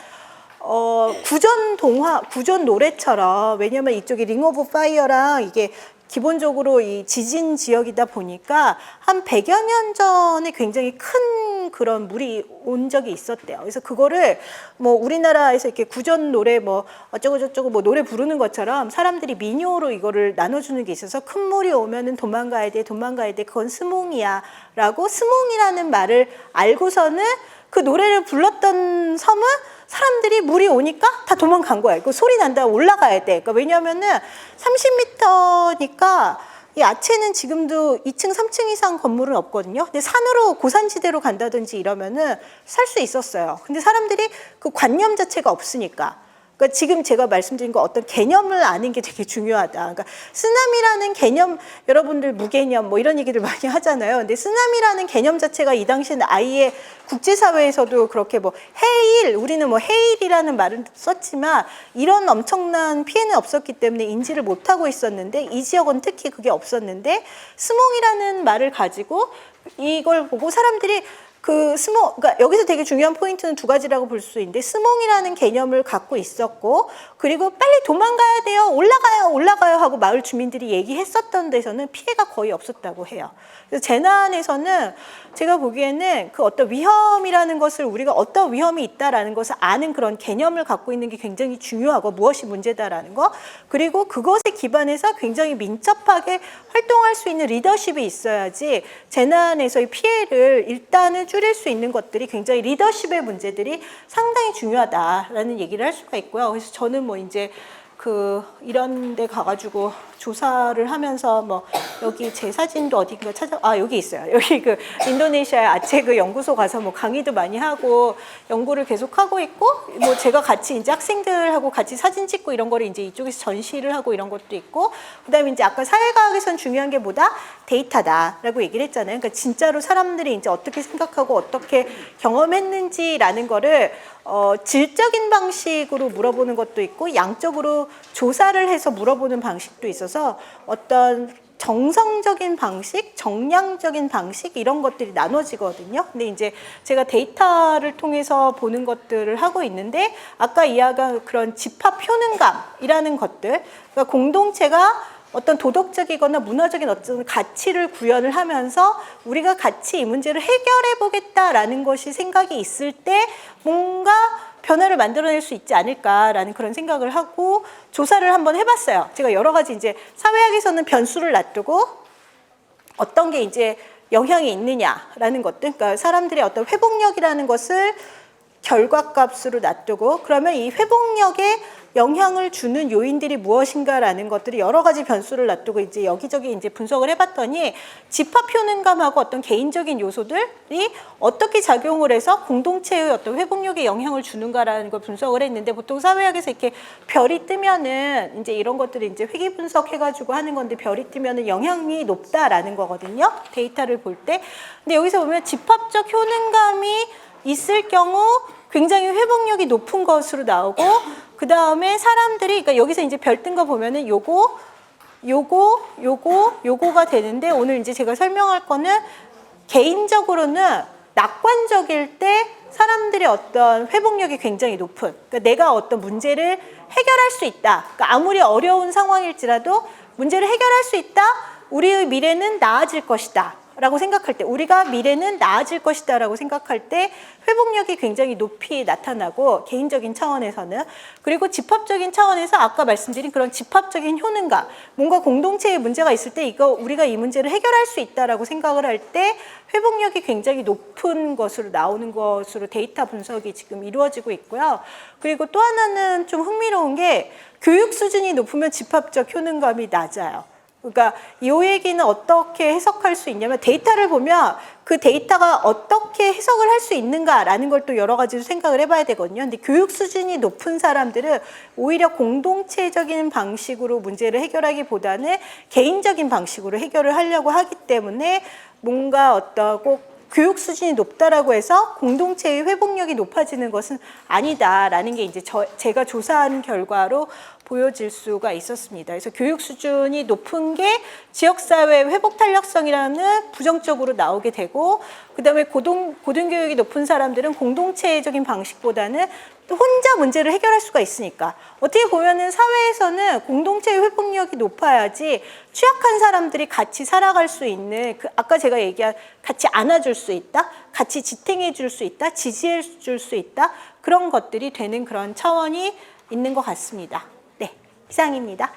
구전 노래처럼 왜냐면 이쪽이 링 오브 파이어랑 이게 기본적으로 이 지진 지역이다 보니까 한 100여 년 전에 굉장히 큰 그런 물이 온 적이 있었대요. 그래서 그거를 뭐 우리나라에서 이렇게 구전 노래 뭐 어쩌고저쩌고 뭐 노래 부르는 것처럼 사람들이 민요로 이거를 나눠주는 게 있어서 큰 물이 오면은 도망가야 돼. 그건 스몽이야. 라고 스몽이라는 말을 알고서는 그 노래를 불렀던 섬은 사람들이 물이 오니까 다 도망간 거예요. 그 소리 난다 올라가야 돼. 그러니까 왜냐면은 30m니까 이 아체는 지금도 2층, 3층 이상 건물은 없거든요. 근데 산으로 고산지대로 간다든지 이러면은 살 수 있었어요. 근데 사람들이 그 관념 자체가 없으니까. 그러니까 지금 제가 말씀드린 거 어떤 개념을 아는 게 되게 중요하다. 그러니까 쓰나미라는 개념, 여러분들 무개념 뭐 이런 얘기를 많이 하잖아요. 근데 쓰나미라는 개념 자체가 이 당시에는 아예 국제사회에서도 그렇게 뭐 해일, 우리는 뭐 해일이라는 말을 썼지만 이런 엄청난 피해는 없었기 때문에 인지를 못하고 있었는데 이 지역은 특히 그게 없었는데 스몽이라는 말을 가지고 이걸 보고 사람들이 그러니까 여기서 되게 중요한 포인트는 두 가지라고 볼 수 있는데 스몽이라는 개념을 갖고 있었고 그리고 빨리 도망가야 돼요. 올라가요 하고 마을 주민들이 얘기했었던 데서는 피해가 거의 없었다고 해요. 그래서 재난에서는 제가 보기에는 그 어떤 위험이라는 것을 우리가 어떤 위험이 있다라는 것을 아는 그런 개념을 갖고 있는 게 굉장히 중요하고 무엇이 문제다라는 거 그리고 그것에 기반해서 굉장히 민첩하게 활동할 수 있는 리더십이 있어야지 재난에서의 피해를 일단은 줄일 수 있는 것들이 굉장히 리더십의 문제들이 상당히 중요하다라는 얘기를 할 수가 있고요. 그래서 저는 뭐 이제 이런 데 가가지고 조사를 하면서 뭐 여기 제 사진도 어딘가 여기 있어요. 여기 그 인도네시아의 아체 그 연구소 가서 뭐 강의도 많이 하고 연구를 계속 하고 있고 뭐 제가 같이 이제 학생들하고 같이 사진 찍고 이런 거를 이제 이쪽에서 전시를 하고 이런 것도 있고 그다음에 이제 아까 사회과학에선 중요한 게 뭐다? 데이터다라고 얘기를 했잖아요. 그러니까 진짜로 사람들이 이제 어떻게 생각하고 어떻게 경험했는지라는 거를 질적인 방식으로 물어보는 것도 있고 양적으로 조사를 해서 물어보는 방식도 있어서 어떤 정성적인 방식, 정량적인 방식 이런 것들이 나눠지거든요. 근데 이제 제가 데이터를 통해서 보는 것들을 하고 있는데 아까 이야기한 그런 집합 효능감이라는 것들, 그러니까 공동체가 어떤 도덕적이거나 문화적인 어떤 가치를 구현을 하면서 우리가 같이 이 문제를 해결해 보겠다라는 것이 생각이 있을 때 뭔가 변화를 만들어낼 수 있지 않을까라는 그런 생각을 하고 조사를 한번 해봤어요. 제가 여러 가지 이제 사회학에서는 변수를 놔두고 어떤 게 이제 영향이 있느냐라는 것들, 그러니까 사람들의 어떤 회복력이라는 것을 결과값으로 놔두고 그러면 이 회복력에 영향을 주는 요인들이 무엇인가라는 것들이 여러 가지 변수를 놔두고 이제 여기저기 이제 분석을 해봤더니 집합 효능감하고 어떤 개인적인 요소들이 어떻게 작용을 해서 공동체의 어떤 회복력에 영향을 주는가라는 걸 분석을 했는데 보통 사회학에서 이렇게 별이 뜨면은 이제 이런 것들이 이제 회귀 분석해가지고 하는 건데 별이 뜨면은 영향이 높다라는 거거든요. 데이터를 볼 때. 근데 여기서 보면 집합적 효능감이 있을 경우 굉장히 회복력이 높은 것으로 나오고 그 다음에 사람들이 그러니까 여기서 이제 별 뜬 거 보면은 요거가 되는데 오늘 이제 제가 설명할 거는 개인적으로는 낙관적일 때 사람들의 어떤 회복력이 굉장히 높은 그러니까 내가 어떤 문제를 해결할 수 있다. 그러니까 아무리 어려운 상황일지라도 문제를 해결할 수 있다. 우리의 미래는 나아질 것이다. 라고 생각할 때 우리가 미래는 나아질 것이다 라고 생각할 때 회복력이 굉장히 높이 나타나고 개인적인 차원에서는 그리고 집합적인 차원에서 아까 말씀드린 그런 집합적인 효능감 뭔가 공동체에 문제가 있을 때 이거 우리가 이 문제를 해결할 수 있다라고 생각을 할 때 회복력이 굉장히 높은 것으로 나오는 것으로 데이터 분석이 지금 이루어지고 있고요. 그리고 또 하나는 좀 흥미로운 게 교육 수준이 높으면 집합적 효능감이 낮아요. 그러니까 이 얘기는 어떻게 해석할 수 있냐면 데이터를 보면 그 데이터가 어떻게 해석을 할 수 있는가라는 걸 또 여러 가지로 생각을 해봐야 되거든요. 근데 교육 수준이 높은 사람들은 오히려 공동체적인 방식으로 문제를 해결하기보다는 개인적인 방식으로 해결을 하려고 하기 때문에 뭔가 어떤 꼭 교육 수준이 높다라고 해서 공동체의 회복력이 높아지는 것은 아니다라는 게 이제 제가 조사한 결과로 보여질 수가 있었습니다. 그래서 교육 수준이 높은 게 지역사회 회복 탄력성이라는 부정적으로 나오게 되고 그다음에 고등교육이 높은 사람들은 공동체적인 방식보다는 또 혼자 문제를 해결할 수가 있으니까 어떻게 보면은 사회에서는 공동체의 회복력이 높아야지 취약한 사람들이 같이 살아갈 수 있는 그 아까 제가 얘기한 같이 안아줄 수 있다, 같이 지탱해 줄 수 있다, 지지해 줄 수 있다 그런 것들이 되는 그런 차원이 있는 것 같습니다. 네, 이상입니다.